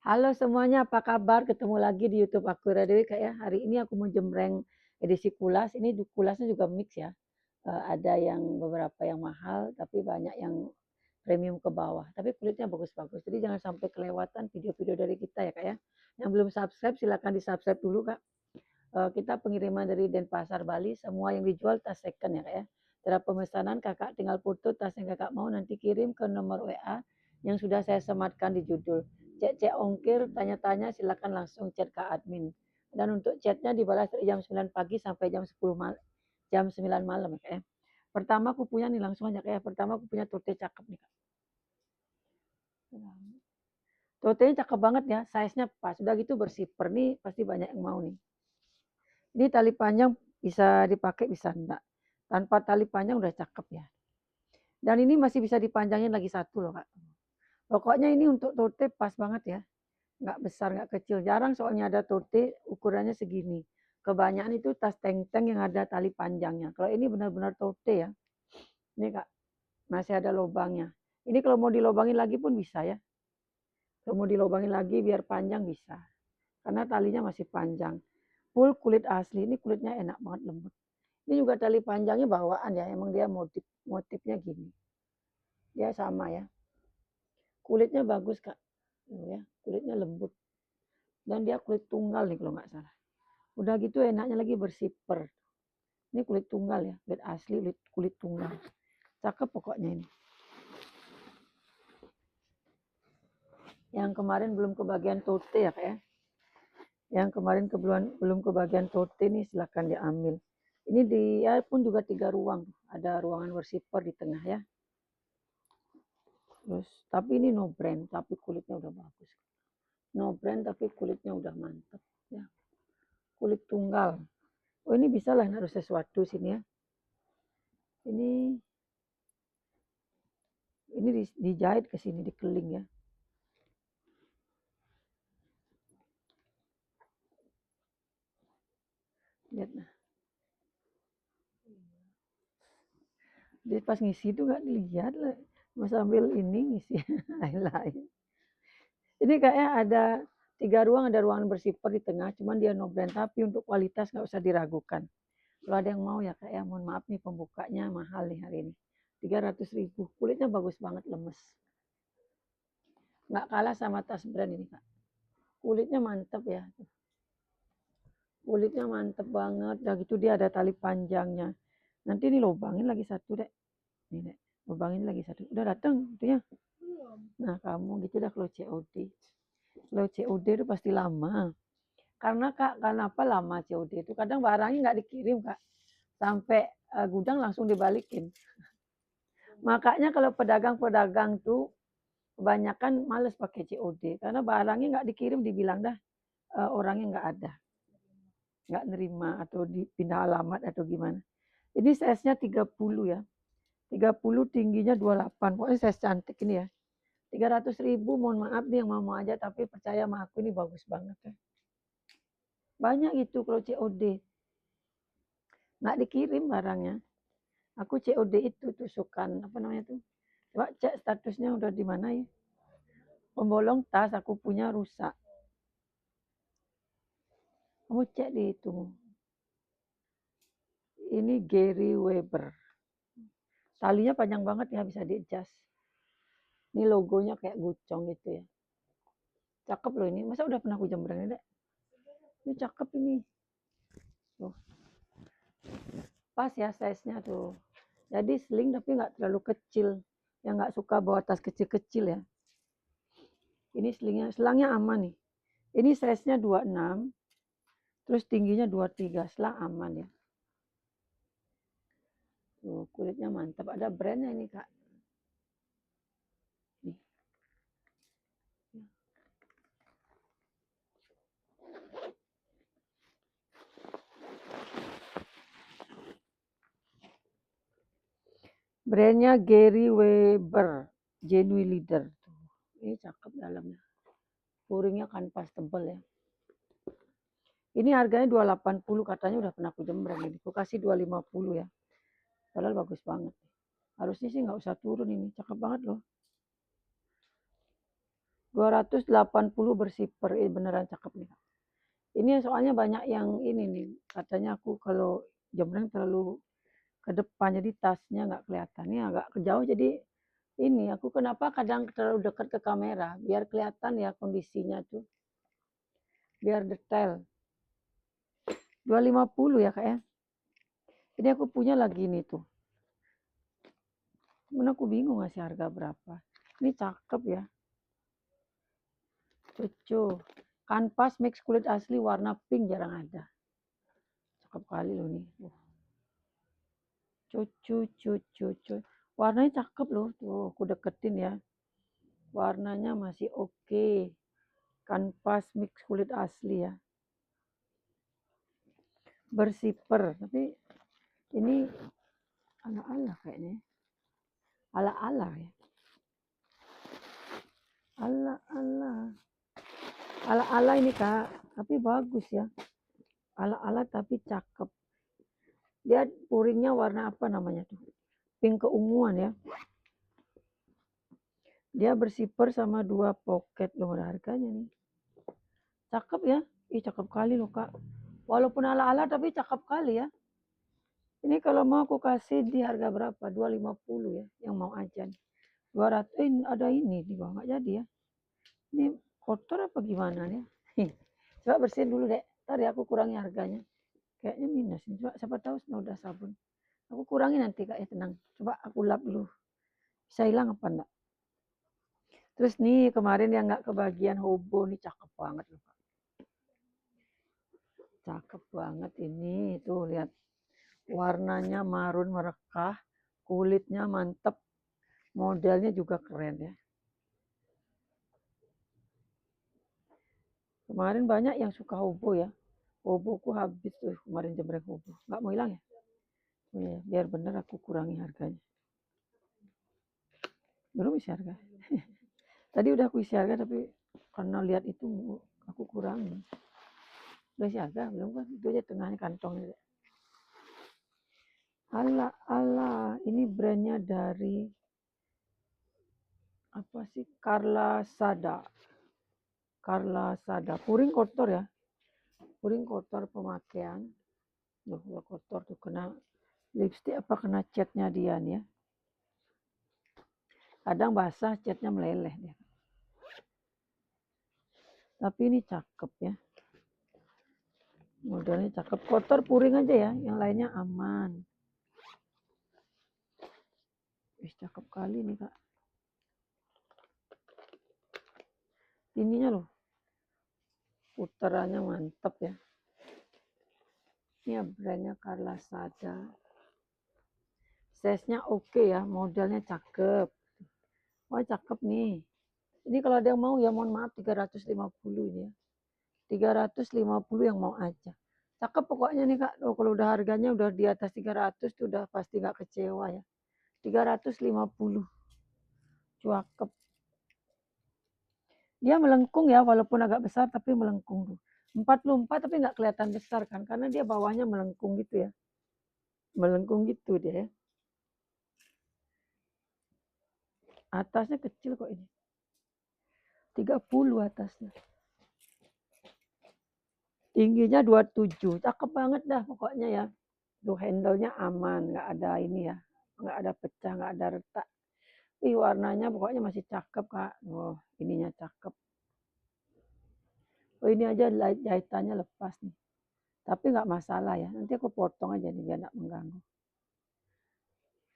Halo semuanya, apa kabar? Ketemu lagi di YouTube aku Radewi Kak ya. Hari ini aku mau jembreng edisi kulas. Ini kulasnya juga mix ya. Ada yang beberapa yang mahal, tapi banyak yang premium ke bawah. Tapi kulitnya bagus-bagus. Jadi jangan sampai kelewatan video-video dari kita ya Kak ya. Yang belum subscribe silahkan di-subscribe dulu Kak. Kita pengiriman dari Denpasar Bali. Semua yang dijual tas second ya Kak ya. Cara pemesanan Kakak tinggal foto tas yang Kakak mau nanti kirim ke nomor WA yang sudah saya sematkan di judul. Cek-cek ongkir, tanya-tanya silakan langsung chat ke admin. Dan untuk chatnya dibalas dari jam 9 pagi sampai jam 9 malam ya Kak ya. Pertama aku punya nih langsung aja Kak ya. Pertama aku punya tote cakep nih Kak. Totenya cakep banget ya, size-nya pas. Udah gitu bersiper nih pasti banyak yang mau nih. Ini tali panjang bisa dipakai bisa enggak. Tanpa tali panjang udah cakep ya. Dan ini masih bisa dipanjangin lagi satu loh Kak. Pokoknya ini untuk tote pas banget ya. Nggak besar, nggak kecil. Jarang soalnya ada tote ukurannya segini. Kebanyakan itu tas teng-teng yang ada tali panjangnya. Kalau ini benar-benar tote ya. Ini Kak, masih ada lubangnya. Ini kalau mau dilobangin lagi pun bisa ya. Kalau mau dilobangin lagi biar panjang bisa. Karena talinya masih panjang. Full kulit asli. Ini kulitnya enak banget lembut. Ini juga tali panjangnya bawaan ya. Emang dia motifnya gini. Dia sama ya. Kulitnya bagus Kak. Ya, kulitnya lembut. Dan dia kulit tunggal nih kalau nggak salah. Udah gitu enaknya lagi bersiper. Ini kulit tunggal ya, kulit asli, kulit tunggal. Cakep pokoknya ini. Yang kemarin belum kebagian tote ya Kak ya. Yang kemarin belum kebagian tote nih silahkan diambil. Ini dia pun juga 3 ruang. Ada ruangan bersiper di tengah ya. Terus, tapi ini no brand, tapi kulitnya udah bagus. No brand tapi kulitnya udah mantap ya. Kulit tunggal. Oh ini bisa lah naruh sesuatu sini ya. Ini dijahit ke sini dikeling ya. Lihat nah. Jadi pas ngisi itu nggak dilihat lah. Mas sambil ini ngisi lain-lain. Ini kayaknya ada 3 ruang, ada ruangan bersifar di tengah, cuman dia no brand tapi untuk kualitas nggak usah diragukan. Kalau ada yang mau ya kak ya, mohon maaf nih pembukanya mahal nih hari ini. 300.000, kulitnya bagus banget lemes. Nggak kalah sama tas brand ini kak. Kulitnya mantep ya. Kulitnya mantep banget, udah gitu dia ada tali panjangnya. Nanti ini lubangin lagi satu dek. Nih dek, lubangin lagi satu. Udah datang itu ya. Nah kamu gitu dah kalau COD. Kalau COD itu pasti lama. Karena Kak, kenapa lama COD itu? Kadang barangnya nggak dikirim Kak. Sampai gudang langsung dibalikin. Makanya kalau pedagang-pedagang tuh kebanyakan males pakai COD. Karena barangnya nggak dikirim dibilang dah orangnya nggak ada. Nggak nerima atau dipindah alamat atau gimana. Ini size-nya 30 ya. 30 tingginya 28. Pokoknya size cantik ini ya. 300.000 mohon maaf nih yang mau aja tapi percaya sama aku ini bagus banget ya. Banyak itu kalau COD. Nggak dikirim barangnya. Aku COD itu tusukan apa namanya tuh. Coba cek statusnya udah di mana ya. Pembolong tas aku punya rusak. Kamu cek di itu. Ini Gary Weber. Talinya panjang banget ya bisa di-adjust. Ini logonya kayak gucong gitu ya. Cakep loh ini. Masa udah pernah aku jembreng ini, Dek? Ini cakep ini. Tuh. Pas ya size-nya tuh. Jadi sling tapi nggak terlalu kecil. Yang nggak suka bawa tas kecil-kecil ya. Ini selangnya aman nih. Ini size-nya 26, terus tingginya 23, selang aman ya. Tuh, kulitnya mantap. Ada brandnya ini Kak. Nih. Brandnya Gary Weber, Genuine Leader. Tuh. Ini cakep dalamnya. Puringnya kanvas tebal ya. Ini harganya 280 katanya udah pernah aku jembreng ini. Aku kasih 250 ya. Padahal bagus banget. Harusnya sih nggak usah turun ini. Cakep banget loh. 280 bersiper, beneran cakep nih, Kak. Ini soalnya banyak yang ini nih, katanya aku kalau jembreng terlalu ke depan, jadi tasnya nggak kelihatan. Ini agak ke jauh, jadi ini aku kenapa kadang terlalu dekat ke kamera, biar kelihatan ya kondisinya tuh, biar detail. 250 ya, Kak, ya. Ini aku punya lagi nih tuh. Cuman aku bingung ngasih harga berapa. Ini cakep ya. Cucu. Kanvas mix kulit asli warna pink jarang ada. Cakep kali loh nih. Cucu. Warnanya cakep loh. Tuh aku deketin ya. Warnanya masih oke. Kanvas mix kulit asli ya. Bersiper. Tapi ini ala-ala kayaknya. Ala-ala ya. Ala-ala. Ala-ala ini, Kak. Tapi bagus ya. Ala-ala tapi cakep. Dia puringnya warna apa namanya tuh? Pink keunguan ya. Dia bersiper sama 2 pocket loh, ada harganya nih. Cakep ya. Ih, cakep kali loh, Kak. Walaupun ala-ala tapi cakep kali ya. Ini kalau mau aku kasih di harga berapa? 250 ya, yang mau aja nih. 200, ada ini di bawah, nggak jadi ya. Ini kotor apa gimana nih? Coba bersihin dulu deh. Ntar ya aku kurangi harganya. Kayaknya minus. Coba siapa tahu udah sabun. Aku kurangi nanti, Kak, ya, tenang. Coba aku lap dulu. Bisa hilang apa enggak? Terus nih kemarin yang nggak kebagian hobo nih cakep banget loh, Kak. Cakep banget ini. Tuh lihat. Warnanya marun merekah. Kulitnya mantep. Modelnya juga keren ya. Kemarin banyak yang suka hobo ya. Hoboku habis tuh kemarin jembreng hobo. Nggak mau hilang ya? Oh ya, biar bener aku kurangi harganya. Belum isi harga. Tadi udah aku isi harga tapi karena lihat itu aku kurangi. Udah isi harga belum kan? Itu aja tengahnya kantongnya. Ala, ini brandnya dari apa sih? Carla Sada. Puring kotor ya. Puring kotor pemakaian. Udah kotor tuh kena lipstick apa kena catnya dia nih ya. Kadang basah catnya meleleh dia. Tapi ini cakep ya. Modelnya cakep. Kotor puring aja ya. Yang lainnya aman. Cakep kali nih, Kak. Ininya loh. Putarannya mantap ya. Ini brandnya Carla Sada. Size-nya oke ya. Modelnya cakep. Wah, cakep nih. Ini kalau ada yang mau ya mohon maaf 350 ini ya. 350 yang mau aja. Cakep pokoknya nih, Kak. Oh, kalau udah harganya udah di atas 300 tuh udah pasti nggak kecewa ya. 350. Cakep. Dia melengkung ya, walaupun agak besar tapi melengkung tuh. 44 tapi nggak kelihatan besar kan, karena dia bawahnya melengkung gitu ya. Melengkung gitu dia ya. Atasnya kecil kok ini. 30 atasnya. Tingginya 27. Cakep banget dah pokoknya ya. Tuh handle-nya aman, nggak ada ini ya. Nggak ada pecah, nggak ada retak. Ih, warnanya pokoknya masih cakep, Kak. Oh, ininya cakep. Oh, ini aja jahitannya lepas nih. Tapi nggak masalah ya. Nanti aku potong aja nih biar nggak mengganggu.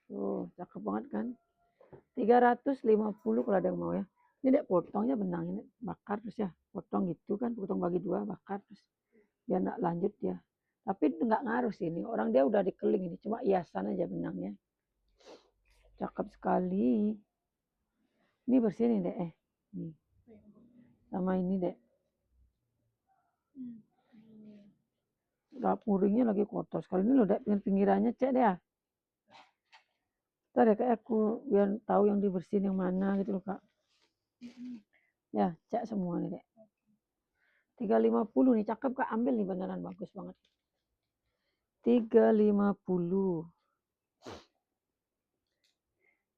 Tuh, cakep banget kan. 350 kalau ada yang mau ya. Ini dek potongnya benang ini bakar terus ya. Potong gitu kan, potong bagi 2 bakar terus. Biar nggak lanjut ya. Tapi nggak ngaruh sih ini. Orang dia udah dikeling ini. Cuma hiasan aja benangnya. Cakep sekali. Ini bersih nih dek. Nih. Sama ini dek. Puringnya lagi kotor sekali. Ini loh dek, pinggirannya cek deh ya. Ntar ya kayak aku biar tahu yang dibersihin yang mana gitu loh, Kak. Ya, cek semua nih dek. 350 nih, cakep, Kak. Ambil nih beneran bagus banget. 350.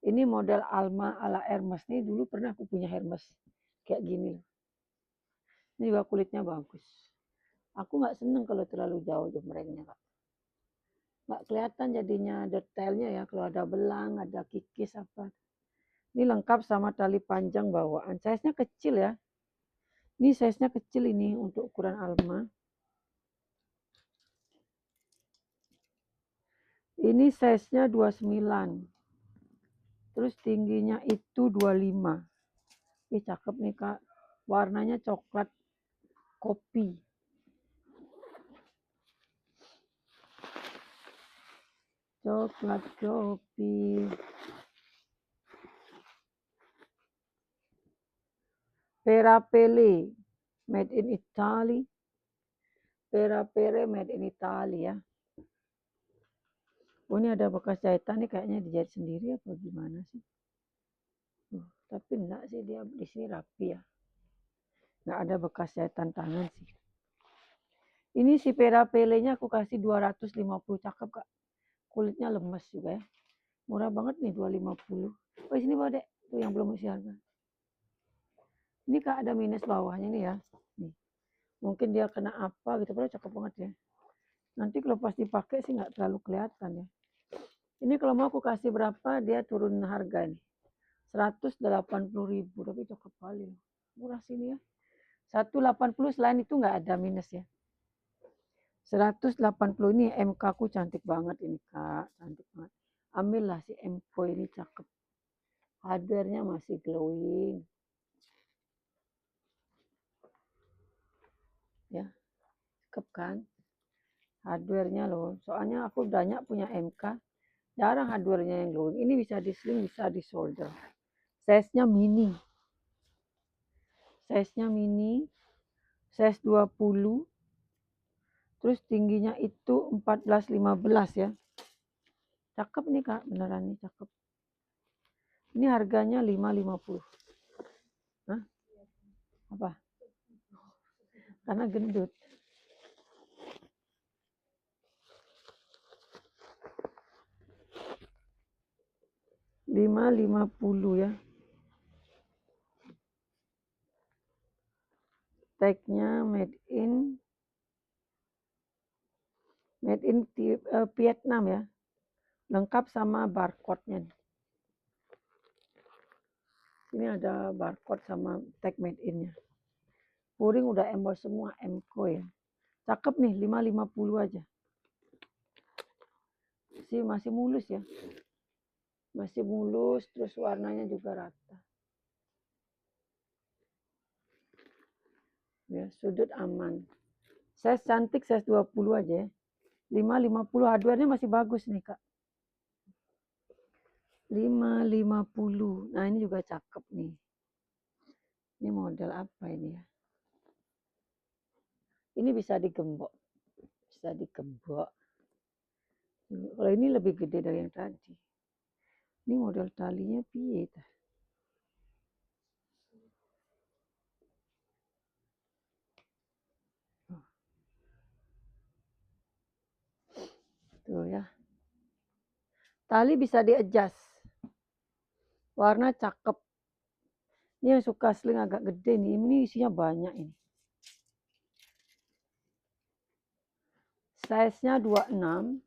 Ini model Alma ala Hermes nih, dulu pernah aku punya Hermes. kayak gini loh. Ini juga kulitnya bagus. Aku nggak seneng kalau terlalu jauh jembrengnya, Kak. Nggak kelihatan jadinya detailnya ya, kalau ada belang, ada kikis apa. Ini lengkap sama tali panjang bawaan. Size-nya kecil ya. Ini size-nya kecil ini untuk ukuran Alma. Ini size-nya 29. Terus tingginya itu 25. Ih, cakep nih, Kak. Warnanya coklat kopi. Coklat kopi. Perapele, made in Italy. Perapele made in Italy ya. Oh, ini ada bekas jahitan nih, kayaknya dijahit sendiri apa gimana sih? Tapi enggak sih, dia di sini rapi ya. Enggak ada bekas jahitan tangan sih. Ini si perapelenya aku kasih 250, cakep, Kak. Kulitnya lemes juga ya. Murah banget nih 250. Oh, sini bawa, Dek. Tuh yang belum isi harga. Ini, Kak, ada minus bawahnya nih ya. Nih. Mungkin dia kena apa gitu, padahal cakep banget ya. Nanti kalau pas dipakai sih nggak terlalu kelihatan ya. Ini kalau mau aku kasih berapa, dia turun harga nih. 180.000, tapi cakep kali. Murah sini ya. 180 selain itu nggak ada minus ya. 180 ini MK ku cantik banget ini, Kak. Cantik banget. Ambillah si MK ini, cakep. Hardware-nya masih glowing. Ya, cakep kan? Hardware-nya loh. Soalnya aku banyak punya MK. Jarang hardware-nya yang glowing. Ini bisa di sling, bisa di solder. Size-nya mini. Size-nya mini. Size 20. Terus tingginya itu 14-15 ya. Cakep nih, Kak. Beneran nih, cakep. Ini harganya 550. Hah? Apa? Karena gendut. 550 ya. Tag-nya made in Vietnam ya. Lengkap sama barcode-nya. Ini ada barcode sama tag made in-nya. Puring udah emboss semua, MCO ya. Cakep nih, 550 aja. Masih mulus ya. Masih mulus, terus warnanya juga rata. Ya, sudut aman. Size cantik, size 20 aja ya. 550, hardware-nya masih bagus nih, Kak. 550. Nah, ini juga cakep nih. Ini model apa ini ya? Ini bisa digembok. Bisa digembok. Kalau ini lebih gede dari yang tadi. Ini model talinya piye tah? Tuh ya. Tali bisa di-adjust. Warna cakep. Ini yang suka sling agak gede nih. Ini isinya banyak ini. Size-nya 26.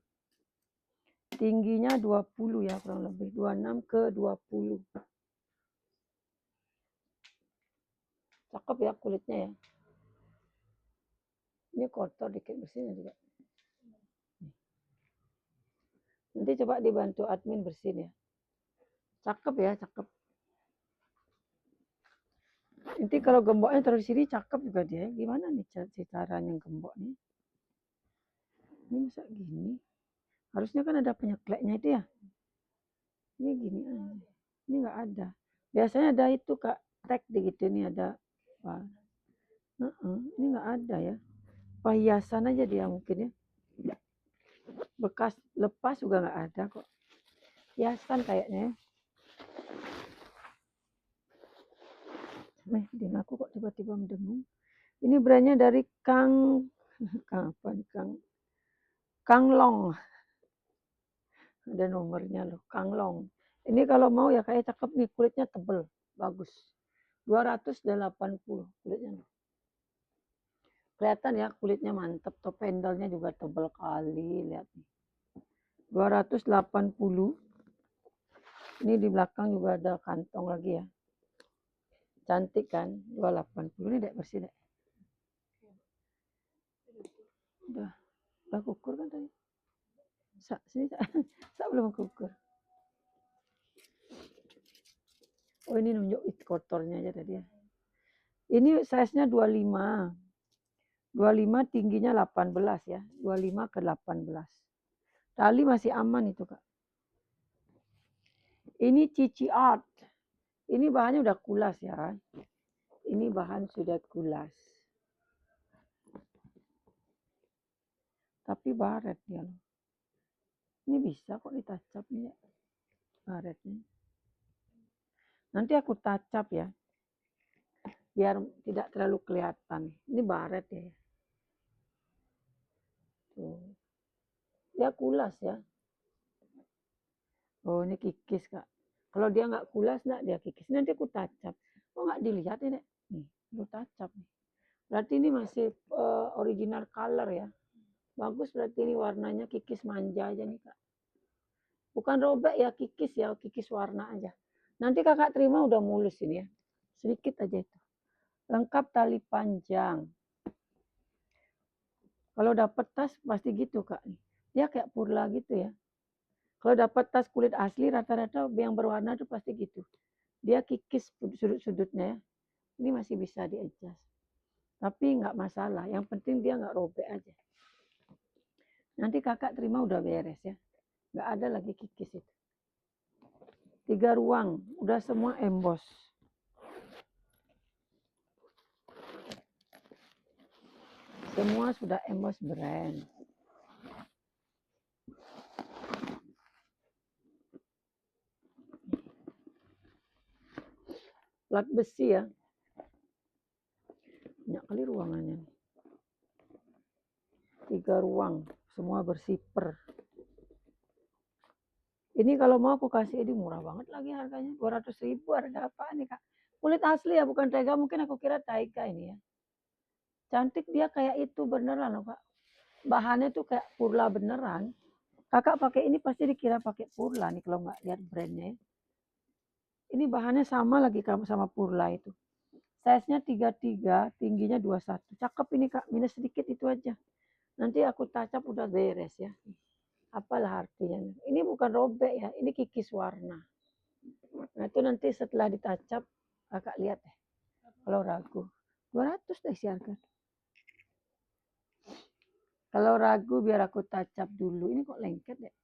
Tingginya 20 ya, kurang lebih. 26 ke 20. Cakep ya kulitnya ya. Ini kotor dikit, bersihin juga. Nanti coba dibantu admin bersihin ya. Cakep ya, cakep. Nanti kalau gemboknya terus sini cakep juga dia. Gimana nih caranya gembok nih? Ini bisa gini. Harusnya kan ada penyekleknya itu ya. Ini gini aja. Ini nggak ada. Biasanya ada itu, Kak. Tag di gitu nih ada. Wah. Ini nggak ada ya. Perhiasan aja dia mungkin ya. Bekas lepas juga nggak ada kok. Hiasan kayaknya. Din aku kok tiba-tiba mendengung. Ini brandnya dari Kang apa nih, Kang Long. Ada nomornya loh, Kang Long. Ini kalau mau ya kayak cakep nih, kulitnya tebel, bagus. 280 kulitnya. Kelihatan ya kulitnya mantap, top handle-nya juga tebal kali, lihat nih. 280. Ini di belakang juga ada kantong lagi ya. Cantik kan? 280. Ini dek bersih dek. Udah kukur kan tadi? Sini belum kukur. Oh ini nunjuk kotornya aja tadi ya. Ini size-nya 25. 25 tingginya 18 ya. 25 ke 18. Tali masih aman itu Kak. Ini Cici Art. Ini bahannya udah kulas ya. Ini bahan sudah kulas. Tapi baret dia. Ini bisa kok ditacap nih ya. Baretnya. Nanti aku tacap ya. Biar tidak terlalu kelihatan. Ini baret ya. Tuh. Dia kulas ya. Oh ini kikis Kak. Kalau dia nggak kulas nggak dia kikis. Nanti aku tacap. Oh nggak dilihat ini. Nih, lu tacap nih. Berarti ini masih original color ya. Bagus berarti ini warnanya kikis manja aja nih Kak. Bukan robek ya, kikis warna aja. Nanti Kakak terima udah mulus ini ya. Sedikit aja itu. Lengkap tali panjang. Kalau dapat tas pasti gitu Kak. Dia kayak purla gitu ya. Kalau dapat tas kulit asli rata-rata yang berwarna itu pasti gitu. Dia kikis sudut-sudutnya ya. Ini masih bisa di-adjust. Tapi nggak masalah. Yang penting dia nggak robek aja. Nanti Kakak terima udah beres ya. Nggak ada lagi kikis itu. 3 ruang. Udah semua emboss. Semua sudah emboss brand. Plat besi ya. Banyak kali ruangannya. 3 ruang. Semua bersiper. Ini kalau mau aku kasih ini murah banget lagi harganya. 200.000 harga apaan nih Kak? Kulit asli ya bukan tega. Mungkin aku kira taiga ini ya. Cantik dia kayak itu beneran loh Kak. Bahannya tuh kayak purla beneran. Kakak pakai ini pasti dikira pakai purla nih kalau nggak lihat brandnya. Ini bahannya sama lagi sama purla itu. Size-nya 33, tingginya 21. Cakep ini Kak, minus sedikit itu aja. Nanti aku tacap udah beres ya. Apalah artinya. Ini bukan robek ya, ini kikis warna. Nah itu nanti setelah ditacap, Kakak lihat deh. Kalau ragu, 200 deh siarkan. Kalau ragu biar aku tacap dulu. Ini kok lengket deh.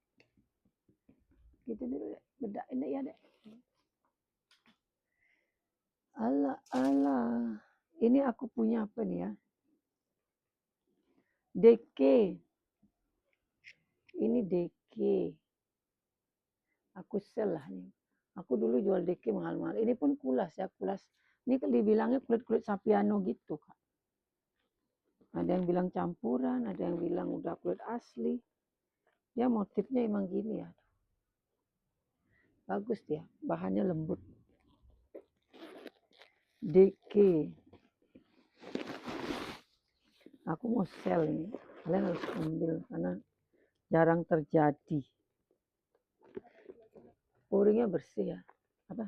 Gitu dulu deh. Bedain deh ya deh. Alah. Ini aku punya apa nih ya? Deke. Ini deke. Aku sell lah nih. Aku dulu jual deke mahal-mahal. Ini pun kulas ya, kulas. Ini dibilangnya kulit-kulit sapiano gitu, Kak. Ada yang bilang campuran, ada yang bilang udah kulit asli. Ya motifnya emang gini ya. Bagus dia, bahannya lembut. Deke. Aku mau sell ini. Kalian harus ambil karena jarang terjadi. Puringnya bersih ya. Apa?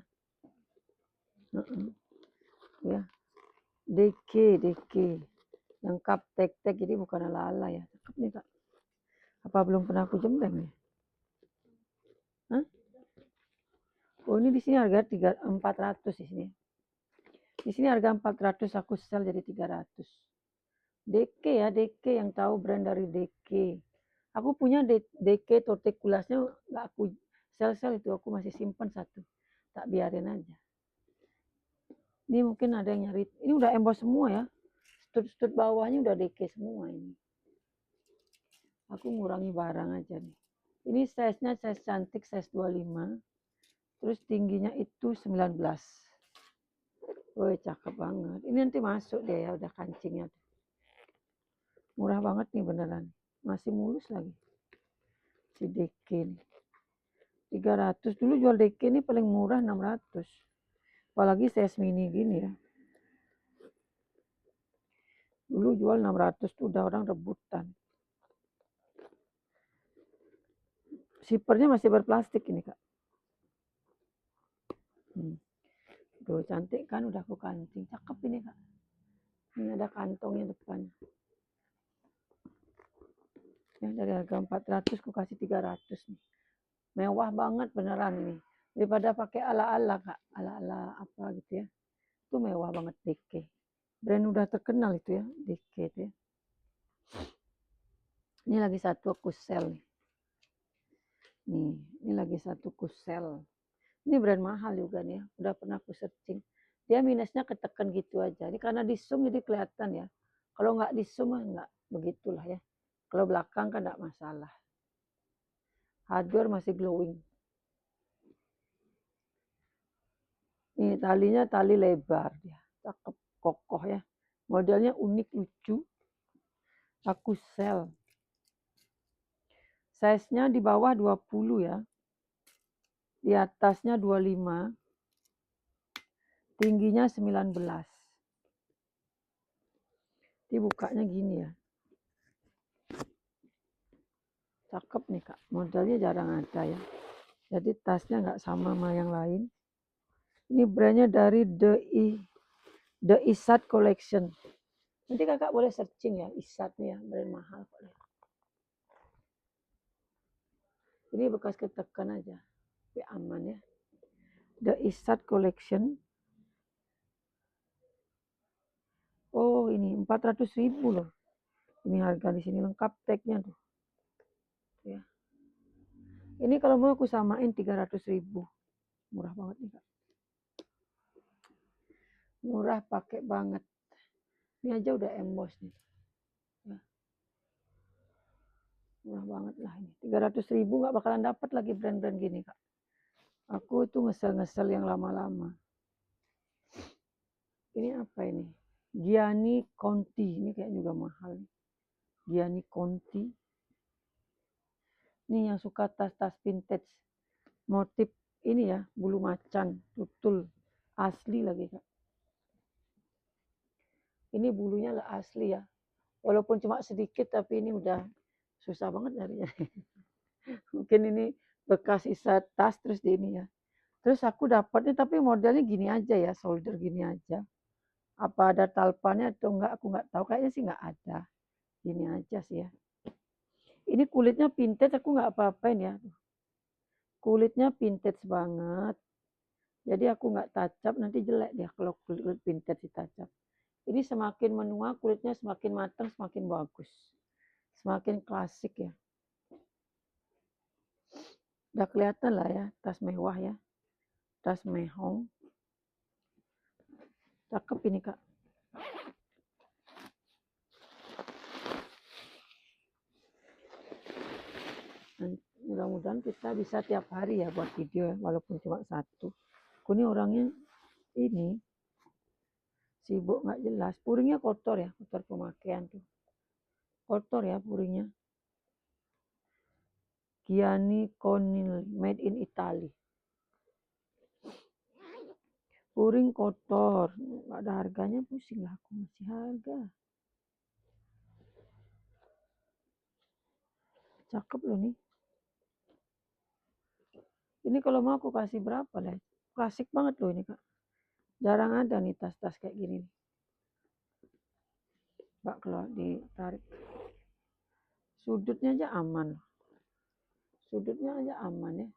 Ya. Deke. Lengkap tek-tek jadi bukan ala-ala ya. Cakep nih Kak. Apa belum pernah aku jembreng ya? Hah? Oh ini di sini harga 400 di sini. Di sini harga 400 aku sell jadi 300. Deke ya, Deke yang tahu brand dari Deke. Aku punya Deke tote kulasnya nggak aku sell itu aku masih simpan satu. Tak biarin aja. Ini mungkin ada yang nyari. Ini udah emboss semua ya. Stud bawahnya udah Deke semua ini. Aku ngurangi barang aja nih. Ini size-nya size cantik, size 25. Terus tingginya itu 19. Woi, cakep banget. Ini nanti masuk deh ya, udah kancingnya. Murah banget nih beneran. Masih mulus lagi. Si Deke nih. 300. Dulu jual Deke ini paling murah 600. Apalagi size mini gini ya. Dulu jual 600 tuh udah orang rebutan. Sipernya masih berplastik ini, Kak. Tuh cantik kan, udah aku kancing. Cakep ini, Kak. Ini ada kantongnya depan. Ya, dari harga 400 aku kasih 300 nih. Mewah banget beneran ini. Daripada pakai ala-ala, Kak. Ala-ala apa gitu ya. Itu mewah banget DK. Brand udah terkenal itu ya, DK itu ya. Ini lagi satu aku sel nih. Nih, ini lagi satu aku sel. Ini brand mahal juga nih ya. Udah pernah aku searching. Dia minusnya ketekan gitu aja. Ini karena di zoom jadi kelihatan ya. Kalau nggak di zoom nggak begitulah ya. Kalau belakang kan nggak masalah. Hardware masih glowing. Ini talinya tali lebar dia. Cakep, kokoh ya. Modelnya unik, lucu. Aku sel. Size-nya di bawah 20 ya. Di atasnya 25. Tingginya 19. Dibukanya gini ya. Cakep nih Kak. Modelnya jarang ada ya. Jadi tasnya nggak sama sama yang lain. Ini brandnya dari The Isat Collection. Nanti kakak boleh searching ya, Isat nih ya, brand mahal kok. Ini bekas ketekan aja, tapi aman ya. The Isat Collection. Oh ini 400.000 loh. Ini harga di sini lengkap tagnya tuh. Ya. Ini kalau mau aku samain 300.000. Murah banget nih Kak. Murah pakai banget. Ini aja udah emboss nih. Ya. Murah banget lah ini. 300.000 nggak bakalan dapat lagi brand-brand gini Kak. Aku itu ngesel-ngesel yang lama-lama. Ini apa ini? Gianni Conti. Ini kayak juga mahal. Gianni Conti. Ini yang suka tas-tas vintage. Motif ini ya, bulu macan, tutul. Asli lagi Kak. Ini bulunya lah asli ya. Walaupun cuma sedikit tapi ini udah susah banget nyarinya. Mungkin ini bekas sisa tas terus di ini ya. Terus aku dapatnya tapi modelnya gini aja ya, solder gini aja. Apa ada talpannya atau enggak aku nggak tahu, kayaknya sih nggak ada. Gini aja sih ya. Ini kulitnya vintage, aku nggak apa-apain ya. Kulitnya vintage banget. Jadi aku nggak tacap, nanti jelek dia kalau kulit vintage ditacap. Ini semakin menua kulitnya semakin matang, semakin bagus. Semakin klasik ya. Udah kelihatan lah ya, tas mewah ya. Tas mehong. Cakep ini Kak. Mudah-mudahan kita bisa tiap hari ya buat video walaupun cuma satu. Aku ini orangnya ini sibuk nggak jelas. Puringnya kotor ya, kotor pemakaian tuh. Kotor ya puringnya. Gianni Conil, made in Italy. Puring kotor, nggak ada harganya, pusing lah aku ngasih harga. Cakep loh nih. Ini kalau mau aku kasih berapa lah? Klasik banget loh ini Kak. Jarang ada nih tas-tas kayak gini. Mbak kalau ditarik. Sudutnya aja aman. Sudutnya aja aman ya.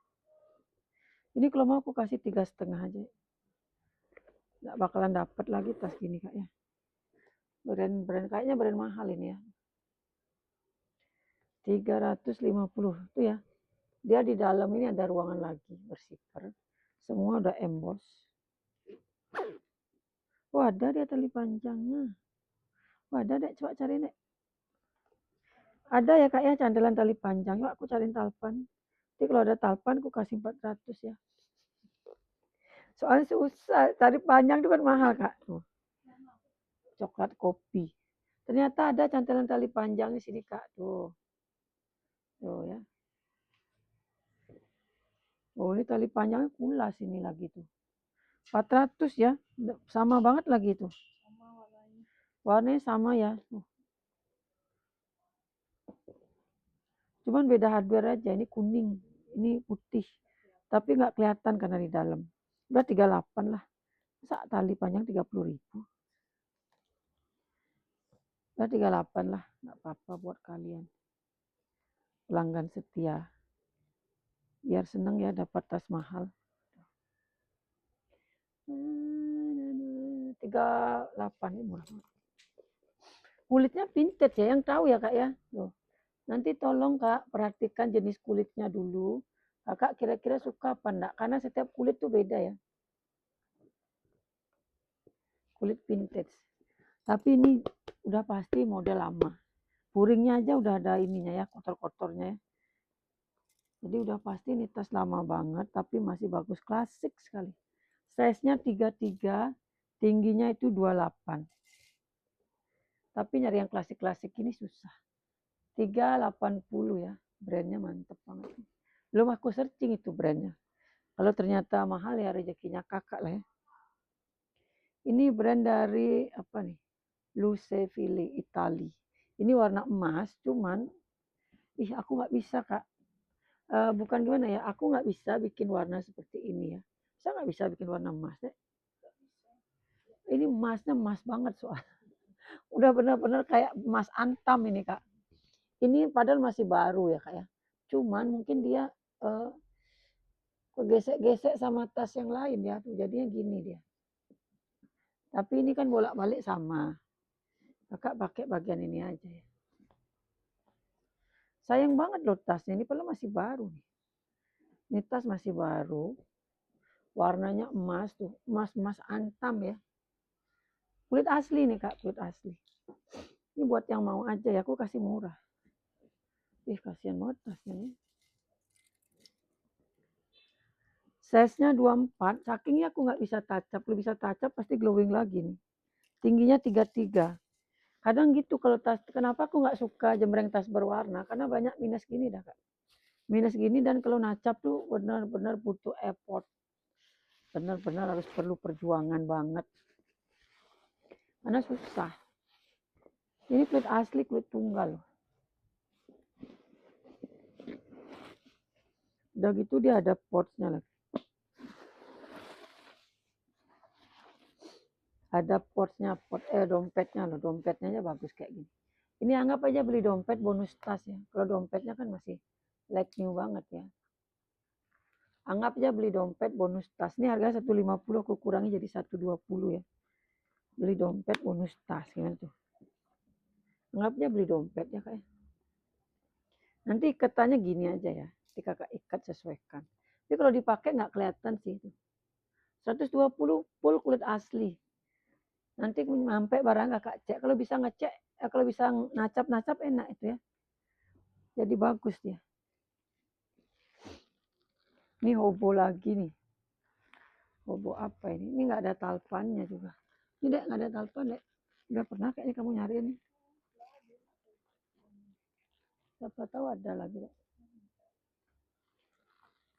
Ini kalau mau aku kasih 3,5 aja. Nggak bakalan dapat lagi tas gini Kak ya. Brand kayaknya brand mahal ini ya. 350 tuh ya. Dia di dalam ini ada ruangan lagi bersifar. Semua udah emboss. Oh ada dia tali panjangnya. Oh ada dek, coba cari dek. Ada ya Kak ya candelan tali panjang. Yuk aku cariin talpan. Nanti kalau ada talpan aku kasih 400 ya. Soalnya susah. Tali panjang itu kan mahal Kak. Tuh. Coklat kopi. Ternyata ada cantelan tali panjang di sini Kak. Tuh. Tuh ya. Oh ini tali panjangnya kulas ini lagi tuh. 400 ya, sama banget lagi itu. Warnanya sama ya. Cuman beda hardware aja, ini kuning, ini putih. Tapi nggak kelihatan karena di dalam. Udah 38 lah. Masa tali panjang 30.000? Udah 38 lah, nggak apa-apa buat kalian. Pelanggan setia. Biar seneng ya dapat tas mahal. 38 ini murah. Kulitnya vintage ya, yang tahu ya Kak ya. Loh. Nanti tolong Kak perhatikan jenis kulitnya dulu. Kakak kira-kira suka apa enggak? Karena setiap kulit tuh beda ya. Kulit vintage. Tapi ini udah pasti model lama. Puringnya aja udah ada ininya ya, kotor-kotornya ya. Jadi udah pasti ini tas lama banget, tapi masih bagus, klasik sekali. Size-nya 33, tingginya itu 28. Tapi nyari yang klasik-klasik ini susah. 380 ya, brandnya mantep banget. Belum aku searching itu brandnya. Kalau ternyata mahal ya rezekinya kakak lah ya. Ini brand dari apa nih? Luceville Itali. Ini warna emas, cuman aku nggak bisa Kak. Bukan gimana ya, aku nggak bisa bikin warna seperti ini ya. Saya nggak bisa bikin warna emas deh. Ini emasnya emas banget soal. Udah benar-benar kayak emas antam ini Kak. Ini padahal masih baru ya Kak ya. Cuman mungkin dia kegesek-gesek sama tas yang lain ya. Tuh, jadinya gini dia. Tapi ini kan bolak-balik sama. Kakak pakai bagian ini aja ya. Sayang banget loh tasnya. Ini padahal masih baru nih. Ini tas masih baru. Warnanya emas tuh. Emas-emas antam ya. Kulit asli nih Kak. Kulit asli. Ini buat yang mau aja ya. Aku kasih murah. Kasihan banget tasnya nih. Size-nya 24, sakingnya aku nggak bisa touch up. Kalau bisa touch up pasti glowing lagi nih. Tingginya 33. Kadang gitu kalau tas, kenapa aku nggak suka jembreng tas berwarna? Karena banyak minus gini dah Kak. Minus gini dan kalau nacap tuh benar-benar butuh effort. Benar-benar harus perlu perjuangan banget. Karena susah. Ini kulit asli, kulit tunggal. Udah gitu dia ada pouch-nya lagi. Ada pouch-nya, dompetnya loh. Dompetnya aja bagus kayak gini. Ini anggap aja beli dompet bonus tas ya. Kalau dompetnya kan masih like new banget ya. Anggap aja beli dompet bonus tas. Ini harga 150 aku kurangi jadi 120 ya. Beli dompet bonus tas gimana tuh. Anggap aja beli dompet ya Kak. Nanti ikatannya gini aja ya. Nanti Kakak ikat sesuaikan. Tapi kalau dipakai nggak kelihatan sih itu. 120 full kulit asli. Nanti sampai barang Kakak cek. Kalau bisa ngecek, kalau bisa nacap-nacap enak itu ya. Jadi bagus dia. Ini hobo lagi nih. Hobo apa ini? Ini nggak ada talpannya juga. Ini dek nggak ada talpan dek. Udah pernah kayaknya kamu nyariin. Siapa tahu ada lagi dek.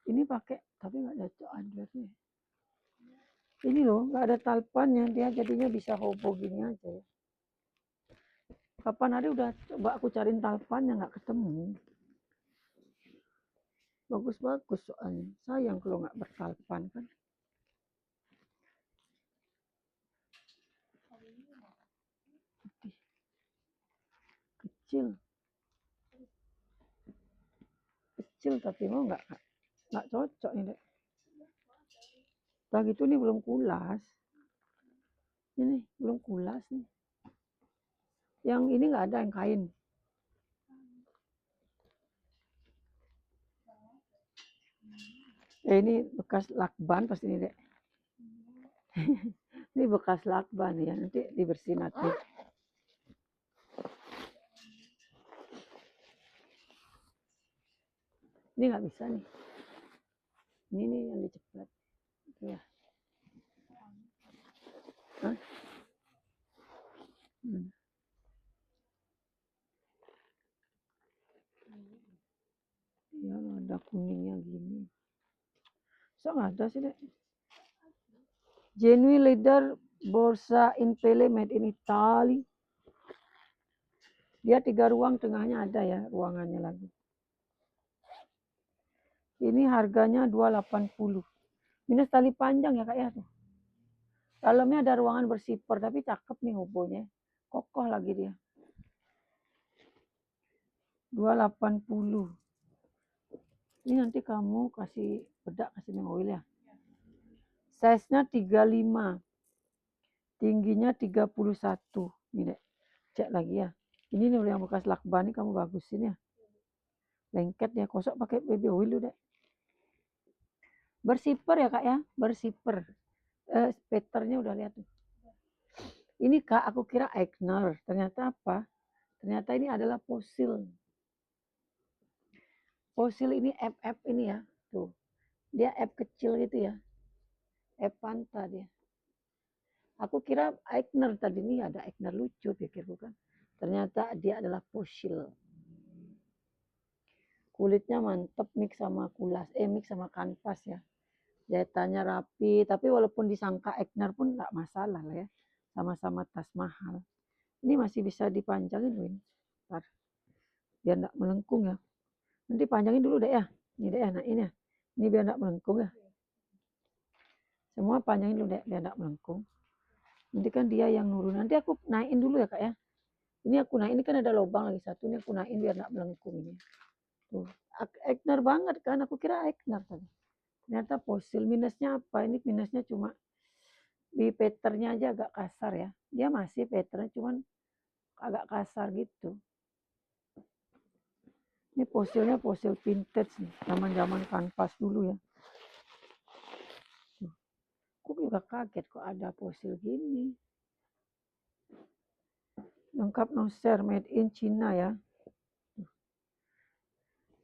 Ini pakai tapi nggak cocok hardware-nya. Ini loh nggak ada talpannya, dia jadinya bisa hobo gini aja ya. Kapan hari udah coba aku cariin talpannya nggak ketemu. Bagus-bagus soalnya. Sayang kalau nggak bertalpan kan. Kecil. Kecil tapi mau nggak Kak? Nggak cocok ini dek. Udah gitu nih belum kulas. Ini belum kulas nih. Yang ini nggak ada yang kain. Ini bekas lakban pasti ini dek. Ini bekas lakban ya, nanti dibersihin nanti. Ini nggak bisa nih. Ini nih yang dicepat. Ya. Hah? Ya ada kuningnya gini. So nggak ada sih dek. Genuine leather borsa in pele made in Italy. Dia 3 ruang, tengahnya ada ya ruangannya lagi. Ini harganya 280. Minus tali panjang ya Kak ya tuh. Dalamnya ada ruangan bersifar, tapi cakep nih hobonya. Kokoh lagi dia. 280. Ini nanti kamu kasih bedak, kasih mengoil ya. Size-nya 35. Tingginya 31. Ini deh. Cek lagi ya. Ini nih yang bekas lakban nih kamu bagusin ya. Lengket ya, kosok pakai baby oil deh. Bersifar ya Kak ya, bersifar. Patternnya udah lihat tuh. Ini Kak, aku kira Eigner. Ternyata apa? Ternyata ini adalah fosil. Fosil ini FF ini ya. Tuh. Dia F kecil gitu ya. F panta dia. Aku kira Eigner tadi ini ada Eigner lucu pikirku kan. Ternyata dia adalah fosil. Kulitnya mantep mix sama mix sama kanvas ya. Jahitannya rapi, tapi walaupun disangka Eigner pun enggak masalah lah ya. Sama-sama tas mahal. Ini masih bisa dipanjangin Win. Ntar. Biar enggak melengkung ya. Nanti panjangin dulu deh ya. Ini deh ya, nah ini ya. Ini biar enggak melengkung ya. Semua panjangin dulu deh biar enggak melengkung. Nanti kan dia yang nurun. Nanti aku naikin dulu ya Kak ya. Ini aku naikin, ini kan ada lubang lagi satu. Ini aku naikin biar enggak melengkung ini. Tuh. Eigner banget kan. Aku kira Eigner tadi. Ternyata fosil. Minusnya apa? Ini minusnya cuma di patternnya aja agak kasar ya. Dia masih patternnya cuman agak kasar gitu. Ini fosilnya fosil vintage nih. Zaman-zaman kanvas dulu ya. Aku juga kaget kok ada fosil gini. Lengkap no share, made in China ya.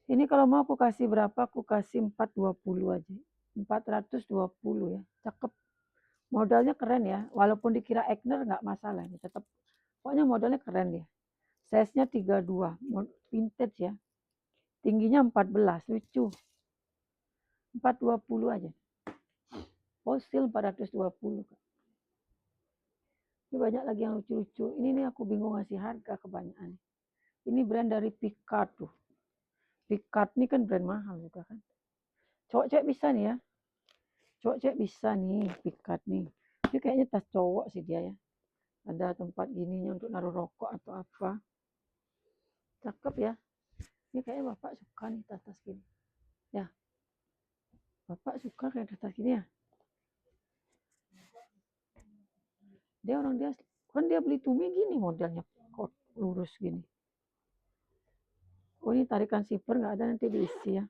Ini kalau mau aku kasih berapa? Aku kasih 420 aja. 420 ya. Cakep. Modalnya keren ya. Walaupun dikira Eigner nggak masalah. Nih. Tetap. Pokoknya modalnya keren dia. Size-nya 32. Vintage ya. Tingginya 14. Lucu. 420 aja. Fosil 420. Ini banyak lagi yang lucu-lucu. Ini nih aku bingung ngasih harga kebanyakan. Ini brand dari Picard tuh. Picard ini kan brand mahal juga kan. Cowok-cewek bisa nih ya. Cowok-cewek bisa nih Picard nih. Ini kayaknya tas cowok sih dia ya. Ada tempat gininya untuk naruh rokok atau apa. Cakep ya. Ini kayaknya bapak suka nih tas-tas gini. Ya. Bapak suka kayak tas gini ya. Dia kan dia beli Tumi gini modelnya. Kok lurus gini. Oh ini tarikan zipper nggak ada, nanti diisi ya.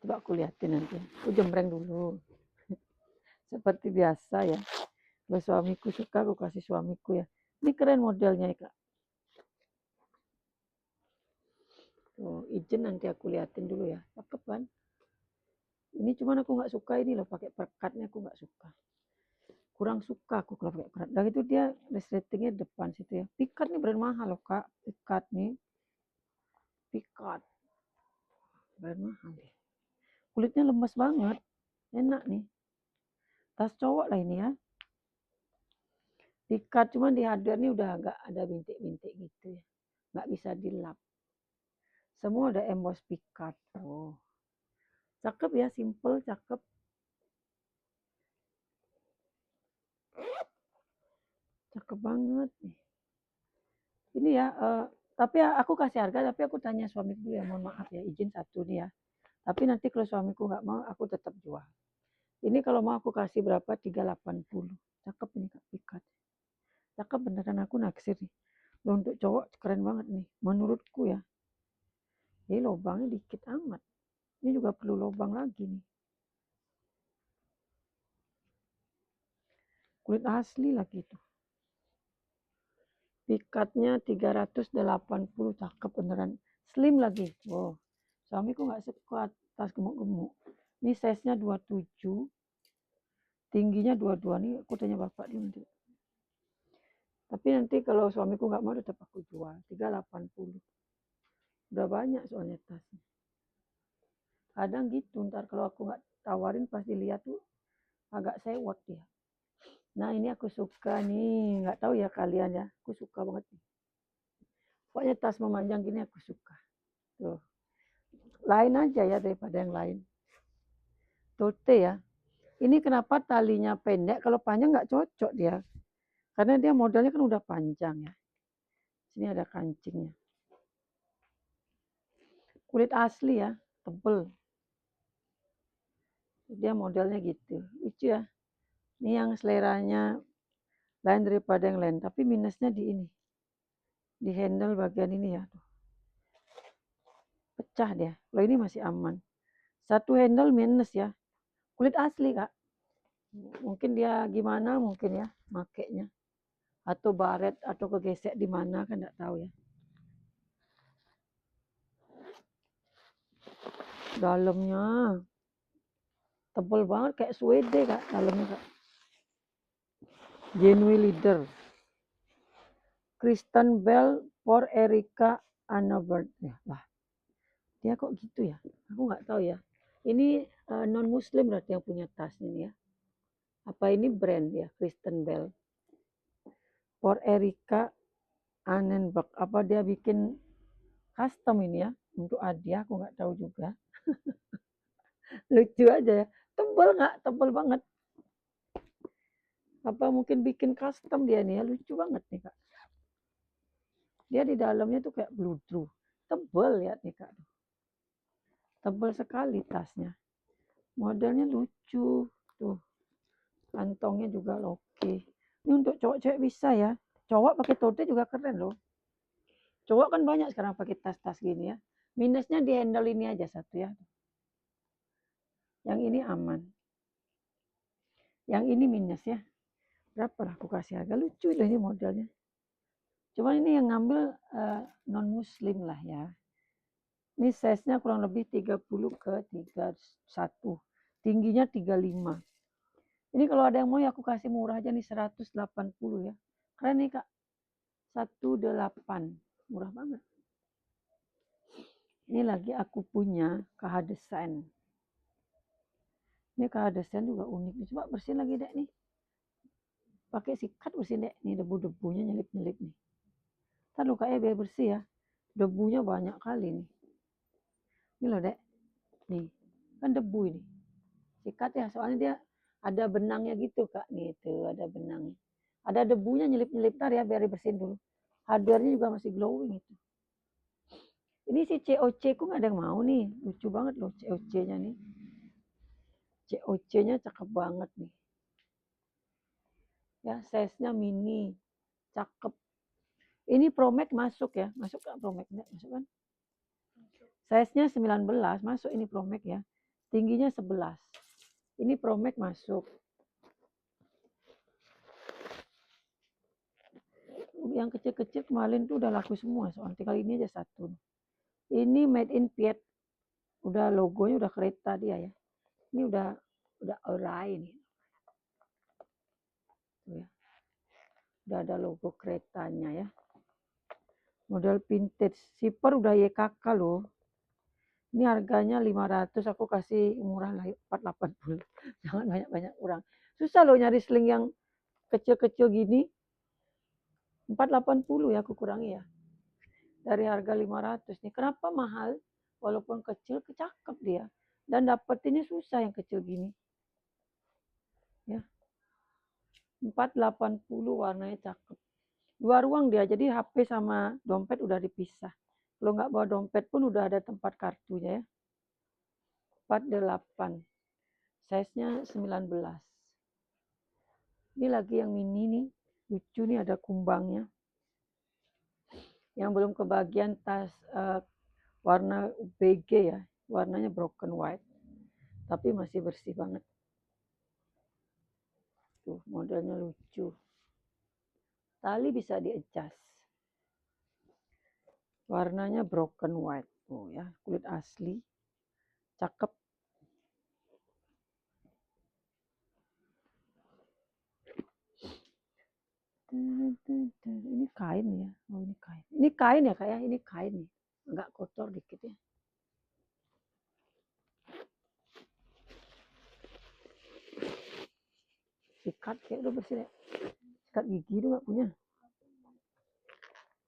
Coba aku liatin nanti. Aku jembreng dulu. Seperti biasa ya. Kalau suamiku suka, aku kasih suamiku ya. Ini keren modelnya ya Kak. Tuh, izin nanti aku liatin dulu ya. Cakep kan? Ini cuman aku nggak suka ini loh, pakai perkatnya aku nggak suka. Kurang suka aku kalau pakai pekat. Dan itu dia resletingnya depan situ ya. Picard nih brand mahal loh Kak. Picard nih. Picard. Brand mahal deh. Kulitnya lemes banget. Enak nih. Tas cowok lah ini ya. Picard cuman di hardware ini udah agak ada bintik-bintik gitu ya. Nggak bisa dilap. Semua ada emboss Picard. Oh. Cakep ya, simple, cakep. Cakep banget nih. Ini ya, tapi aku kasih harga, tapi aku tanya suamiku dulu ya, mohon maaf ya, izin satu nih ya. Tapi nanti kalau suamiku nggak mau, aku tetap jual. Ini kalau mau aku kasih berapa? 380. Cakep ini Kak Picard. Cakep beneran, aku naksir nih. Loh, untuk cowok keren banget nih, menurutku ya. Ini lubangnya dikit amat. Ini juga perlu lubang lagi nih. Kulit asli lagi tuh. Picardnya 380, cakep beneran. Slim lagi. Wow. Suamiku nggak suka tas gemuk-gemuk. Ini size-nya 27. Tingginya 22 nih. Aku tanya bapak dulu nanti. Tapi nanti kalau suamiku nggak mau tetap aku jual. 380. Udah banyak soalnya tasnya. Kadang gitu. Ntar kalau aku nggak tawarin pas dilihat tuh agak sewot dia. Nah ini aku suka nih, nggak tahu ya kalian ya, aku suka banget nih. Pokoknya tas memanjang gini aku suka. Tuh, lain aja ya daripada yang lain. Tote ya. Ini kenapa talinya pendek, kalau panjang nggak cocok dia. Karena dia modelnya kan udah panjang ya. Sini ada kancingnya. Kulit asli ya, tebel. Dia modelnya gitu. Lucu ya. Ini yang seleranya lain daripada yang lain. Tapi minusnya di ini. Di handle bagian ini ya. Pecah dia. Kalau ini masih aman. Satu handle minus ya. Kulit asli kak. Mungkin dia gimana mungkin ya makainya. Atau baret atau kegesek di mana kan nggak tahu ya. Dalamnya tebal banget kayak suede kak dalamnya kak. Genuine Leather. Kristen Bell for Erika Annabert. Ya lah. Dia kok gitu ya? Aku nggak tahu ya. Ini non Muslim berarti yang punya tas ini ya. Apa ini brand ya? Kristen Bell. For Erika Annenberg. Apa dia bikin custom ini ya? Untuk Adia aku nggak tahu juga. Lucu aja ya. Tebal nggak? Tebal banget. Apa mungkin bikin custom dia nih ya? Lucu banget nih kak. Dia di dalamnya tuh kayak bludru. Tebal ya nih kak. Tebal sekali tasnya. Modelnya lucu. Tuh. Kantongnya juga oke. Ini untuk cowok-cewek bisa ya. Cowok pakai tote juga keren loh. Cowok kan banyak sekarang pakai tas-tas gini ya. Minusnya di handle ini aja satu ya. Yang ini aman. Yang ini minus ya. Berapa lah aku kasih harga. Lucu loh ini modelnya. Cuma ini yang ngambil non muslim lah ya. Ini size-nya kurang lebih 30 ke 31. Tingginya 35. Ini kalau ada yang mau ya aku kasih murah aja nih 180 ya. Keren nih kak. 18. Murah banget. Ini lagi aku punya KH Design. Ini KH Design juga unik. Coba bersihin lagi dek nih. Pakai sikat bersihin dek. Nih debu-debunya nyelip-nyelip nih. Ntar lukanya biar bersih ya. Debunya banyak kali nih. Ini loh dek. Nih. Kan debu ini. Sikat ya. Soalnya dia ada benangnya gitu kak. Nih tuh ada benangnya. Ada debunya nyelip-nyelip ntar ya biar dibersihin dulu. Hardware-nya juga masih glowing itu. Ini si COC ku nggak ada yang mau nih. Lucu banget loh COC-nya nih. COC-nya cakep banget nih. Ya, size-nya mini. Cakep. Ini Pro Max masuk ya. Masuk kan Pro Max? Masuk kan? Size-nya 19. Masuk ini Pro Max ya. Tingginya 11. Ini Pro Max masuk. Yang kecil-kecil kemarin tuh udah laku semua. Soalnya tinggal ini aja satu. Ini made in Viet. Udah logonya udah kereta dia ya. Ini udah Orai nih. Tuh ya. Udah ada logo keretanya ya. Model vintage. Zipper udah YKK loh. Ini harganya 500, aku kasih murah lah 480. Jangan banyak-banyak kurang. Susah loh nyari sling yang kecil-kecil gini. 480 ya aku kurangi ya. Dari harga 500 nih. Kenapa mahal? Walaupun kecil, cakep dia. Dan dapetinnya susah yang kecil gini. Ya. 480 warnanya cakep. 2 ruang dia, jadi HP sama dompet udah dipisah. Kalau nggak bawa dompet pun udah ada tempat kartunya ya. 48. Size-nya 19. Ini lagi yang mini nih. Lucu nih ada kumbangnya. Yang belum kebagian tas warna BG ya. Warnanya broken white. Tapi masih bersih banget. Tuh modelnya lucu. Tali bisa di-adjust. Warnanya broken white. Tuh ya, kulit asli. Cakep. Ini kain ya. Oh ini kain. Ini kain ya kayak ini kain nih. Agak kotor dikit ya. sikat kayak udah bersih ya. Sikat gigi itu nggak punya.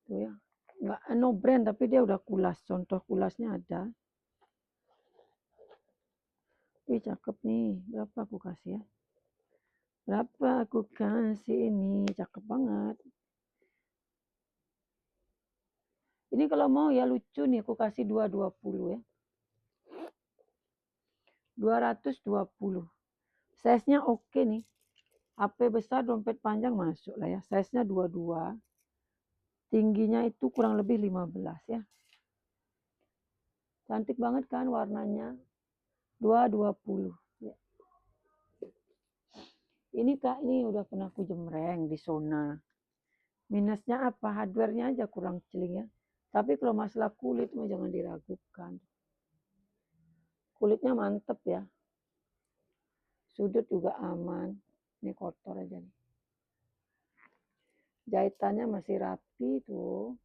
Tuh ya. Nggak no brand tapi dia udah kulas. Contoh kulasnya ada. Wih cakep nih. Berapa aku kasih ya? Berapa aku kasih ini? Cakep banget. Ini kalau mau ya lucu nih aku kasih 220 ya. 220. Size-nya oke nih. HP besar, dompet panjang masuk lah ya. Size-nya 22. Tingginya itu kurang lebih 15 ya. Cantik banget kan warnanya. 220. Ya. Ini Kak, ini udah pernah aku jemreng di zona. Minusnya apa? Hardware-nya aja kurang celing ya. Tapi kalau masalah kulit mah jangan diragukan. Kulitnya mantep ya. Sudut juga aman. Ini kotor aja nih. Jahitannya masih rapi tuh.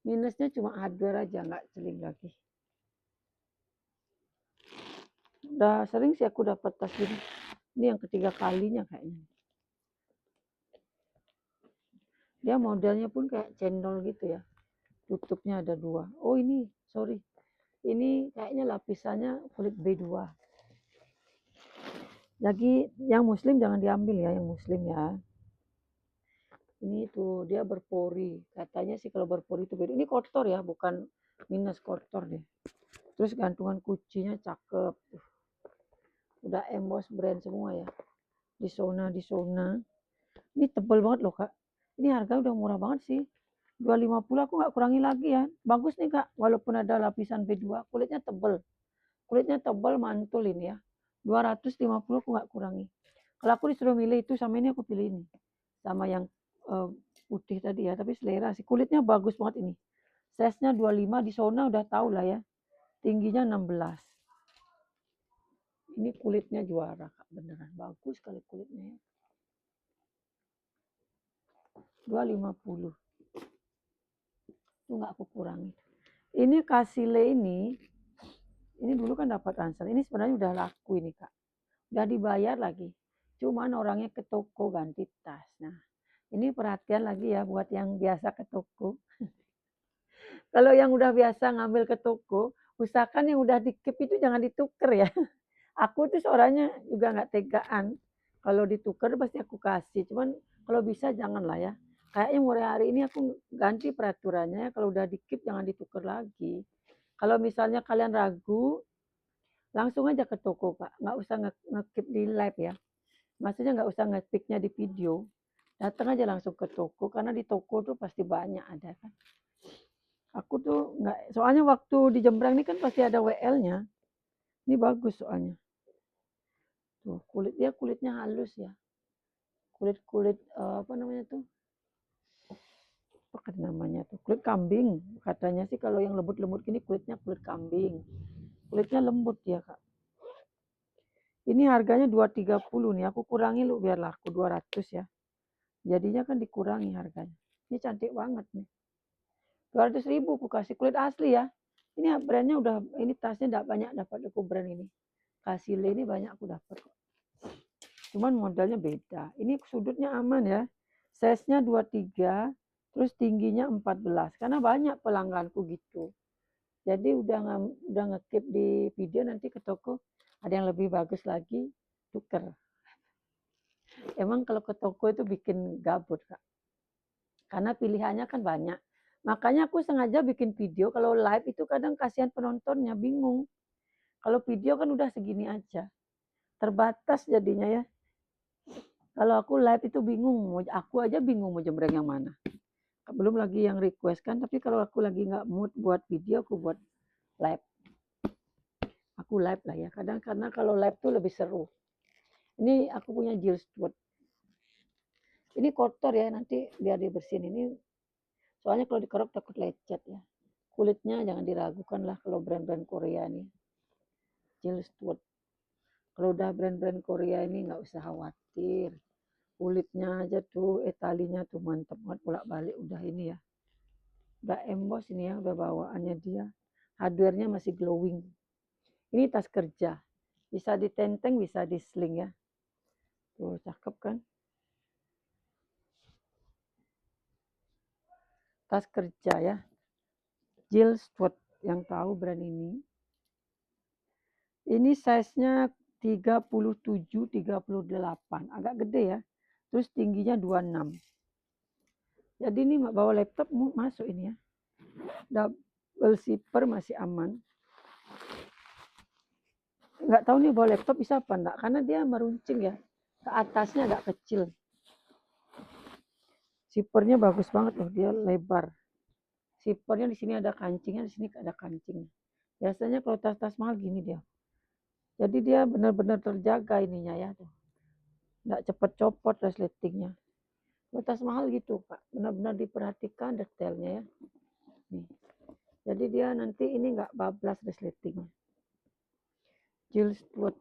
Minusnya cuma hardware aja, nggak celing lagi. Udah sering sih aku dapat tas gini. Ini yang ketiga kalinya kayaknya. Dia modelnya pun kayak cendol gitu ya. Tutupnya ada 2. Oh ini, sorry. Ini kayaknya lapisannya kulit B2. Lagi yang muslim jangan diambil ya, yang muslim ya. Ini tuh dia berpori. Katanya sih kalau berpori itu beda. Ini kotor ya, bukan minus, kotor deh. Terus gantungan kuncinya cakep. Udah emboss brand semua ya. Di zona. Ini tebel banget loh Kak. Ini harga udah murah banget sih. 250 aku nggak kurangi lagi ya. Bagus nih Kak, walaupun ada lapisan B2, kulitnya tebel. Kulitnya tebal, mantul ini ya. 250 aku nggak kurangi. Kalau aku disuruh milih itu sama ini aku pilih ini. Sama yang putih tadi ya, tapi selera sih. Kulitnya bagus banget ini. Size-nya 25, di zona udah tahu lah ya. Tingginya 16. Ini kulitnya juara Kak, beneran. Bagus sekali kulitnya ya. 250. Itu nggak aku kurangi. Ini Kasile ini dulu kan dapat ransel. Ini sebenarnya udah laku ini Kak. Udah dibayar lagi. Cuman orangnya ke toko ganti tas. Nah, ini perhatian lagi ya buat yang biasa ke toko. Kalau yang udah biasa ngambil ke toko, usahakan yang udah di-keep itu jangan ditukar ya. Aku tuh seorangnya juga nggak tegaan. Kalau ditukar pasti aku kasih. Cuman kalau bisa janganlah ya. Kayaknya mulai hari ini aku ganti peraturannya. Kalau udah di-keep jangan ditukar lagi. Kalau misalnya kalian ragu, langsung aja ke toko Pak. Nggak usah nge-keep di live ya. Maksudnya nggak usah ngetiknya di video. Datang aja langsung ke toko. Karena di toko tuh pasti banyak ada kan. Aku tuh nggak, soalnya waktu di Jembrang ini kan pasti ada WL-nya. Ini bagus soalnya. Tuh, kulitnya halus ya. Kulit apa namanya tuh? Apa namanya tuh? Kulit kambing. Katanya sih kalau yang lembut-lembut gini kulitnya kulit kambing. Kulitnya lembut ya, Kak. Ini harganya 230 nih. Aku kurangi lu biar laku 200 ya. Jadinya kan dikurangi harganya. Ini cantik banget nih. 200.000 aku kasih kulit asli ya. Ini brandnya udah, ini tasnya enggak banyak dapat aku brand ini. Kasile ini banyak aku dapat. Cuman modelnya beda. Ini sudutnya aman ya. Size-nya 23, terus tingginya 14. Karena banyak pelangganku gitu. Jadi udah nge-keep di video, nanti ke toko ada yang lebih bagus lagi, tuker. Emang kalau ke toko itu bikin gabut, Kak. Karena pilihannya kan banyak. Makanya aku sengaja bikin video, kalau live itu kadang kasihan penontonnya, bingung. Kalau video kan udah segini aja. Terbatas jadinya ya. Kalau aku live itu bingung, aku aja bingung mau jembreng yang mana. Belum lagi yang request kan, tapi kalau aku lagi nggak mood buat video, aku buat live. Aku live lah ya, kadang karena kalau live tuh lebih seru. Ini aku punya Jill Stewart. Ini kotor ya, nanti biar dibersihin ini. Soalnya kalau dikerok takut lecet ya. Kulitnya jangan diragukan lah kalau brand-brand Korea nih. Jill Stewart. Kalau udah brand-brand Korea ini nggak usah khawatir. Kulitnya aja tuh, talinya tuh mantep banget, bolak-balik udah ini ya. Udah emboss ini ya, udah bawaannya dia. Hardware-nya masih glowing. Ini tas kerja. Bisa ditenteng, bisa di sling ya. Tuh, cakep kan? Tas kerja ya. Jill Scott, yang tahu brand ini. Ini size-nya 37, 38. Agak gede ya. Terus tingginya 26. Jadi ini bawa laptop masuk ini ya. Double zipper masih aman. Nggak tahu nih bawa laptop bisa apa enggak, karena dia meruncing ya. Ke atasnya agak kecil. Zippernya bagus banget loh, dia lebar. Zippernya di sini ada kancingnya, di sini ada kancingnya. Biasanya kalau tas-tas mahal gini dia. Jadi dia benar-benar terjaga ininya ya. Nggak cepat copot resletingnya. Kalau tas mahal gitu Pak, benar-benar diperhatikan detailnya ya. Nih. Jadi dia nanti ini nggak bablas resletingnya. Jill Scott.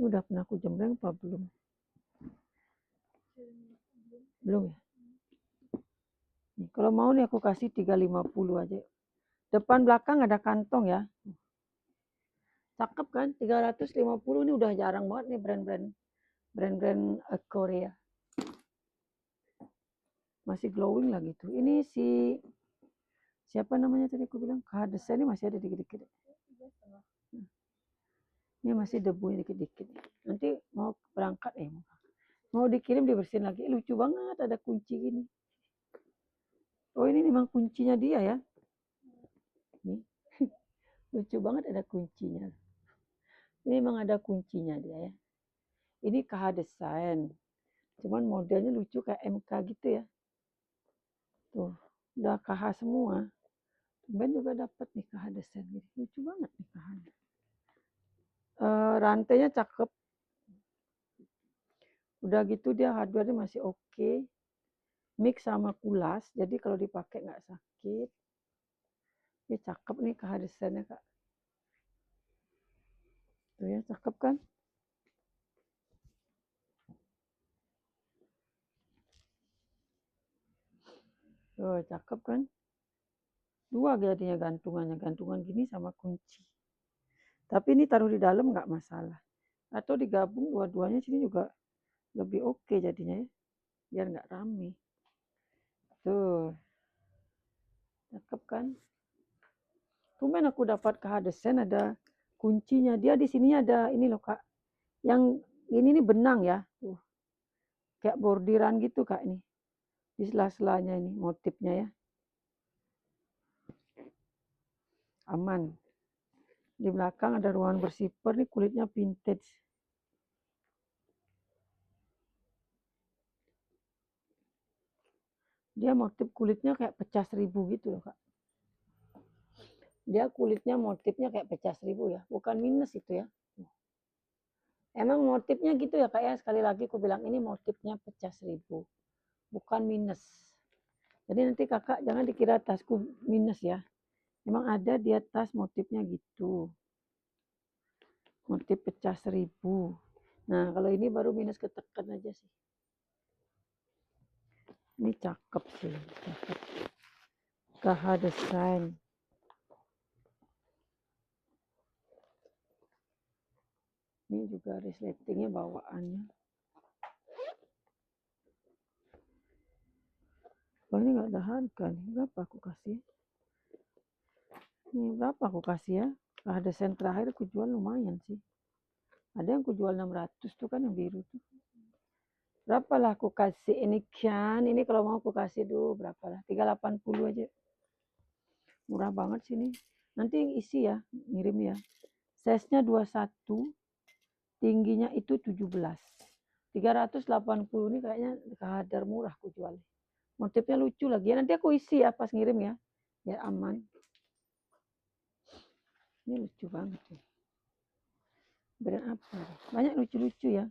Ini udah pernah aku jembreng apa belum? Belum ya? Nih, kalau mau nih aku kasih 350 aja. Depan belakang ada kantong ya. Cakep kan? 350 ini udah jarang banget nih brand-brand Korea. Masih glowing lagi tuh. Ini siapa namanya tadi aku bilang? Kahadesa ini masih ada dikit-dikit. Ini masih debunya dikit-dikit. Nanti mau berangkat mau dikirim dibersihin lagi. Lucu banget ada kunci gini. Oh ini memang kuncinya dia ya. Nih. Lucu banget ada kuncinya. Ini memang ada kuncinya dia ya. Ini KH Design. Cuman modelnya lucu kayak MK gitu ya. Tuh, udah KH semua. Ben juga dapat nih KH Design. Lucu banget nih KH. Rantainya cakep. Udah gitu dia hardware-nya masih oke. Mix sama kulas, jadi kalau dipakai nggak sakit. Ini cakep nih KH Design-nya Kak. Tuh ya, cakep kan? Tuh, cakep kan? Dua jadinya gantungannya, gantungan gini sama kunci. Tapi ini taruh di dalam nggak masalah. Atau digabung dua-duanya sini juga lebih oke jadinya ya. Biar nggak rame. Tuh, cakep kan? Tumben aku dapat KH Design ada kuncinya. Dia di sini ada ini loh Kak. Yang ini nih benang ya. Tuh. Kayak bordiran gitu Kak ini. Di sela-selanya ini motifnya ya. Aman. Di belakang ada ruangan bersifar nih kulitnya vintage. Dia motif kulitnya kayak pecah seribu gitu loh Kak. Dia kulitnya motifnya kayak pecah seribu ya. Bukan minus itu ya. Emang motifnya gitu ya Kak ya. Sekali lagi aku bilang ini motifnya pecah seribu. Bukan minus. Jadi nanti kakak jangan dikira tasku minus ya. Memang ada dia tas motifnya gitu. Motif pecah seribu. Nah kalau ini baru minus ketekan aja sih. Ini cakep sih. Cakep. KH Design. Ini juga resletingnya bawaannya. Oh ini nggak ada harga nih. Berapa aku kasih? Ini berapa aku kasih ya? KH Design terakhir aku jual lumayan sih. Ada yang aku jual 600 tuh kan yang biru tuh. Berapa lah aku kasih ini kan? Ini kalau mau aku kasih dulu berapa lah? 380 aja. Murah banget sih ini. Nanti yang isi ya, ngirim ya. Size-nya 21, tingginya itu 17. 380 ini kayaknya kadar murah aku jual. Motifnya lucu lagi. Ya, nanti aku isi ya pas ngirim ya. Biar aman. Ini lucu banget ya. Brand apa? Banyak lucu-lucu ya.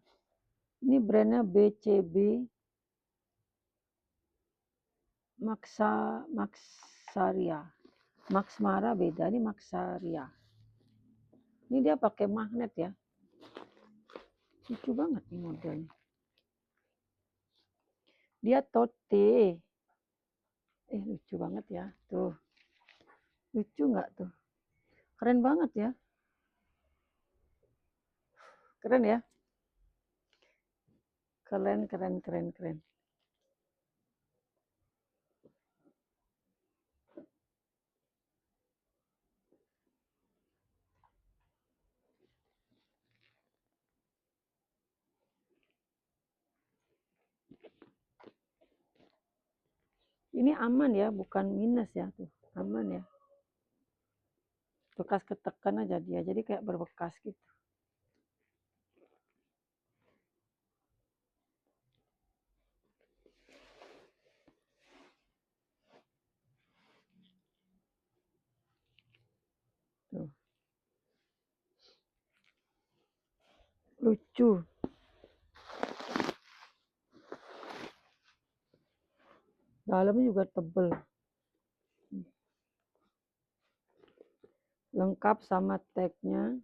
Ini brandnya BCB Maxaria. Maxmara beda, ini Maxaria. Ini dia pakai magnet ya. Lucu banget nih modelnya. Dia tote. Lucu banget ya. Tuh. Lucu nggak tuh? Keren banget ya. Keren ya? Keren. Ini aman ya, bukan minus ya tuh, aman ya. Bekas ketekan aja dia, jadi kayak berbekas gitu. Tuh. Lucu. Dalamnya juga tebel. Lengkap sama tagnya.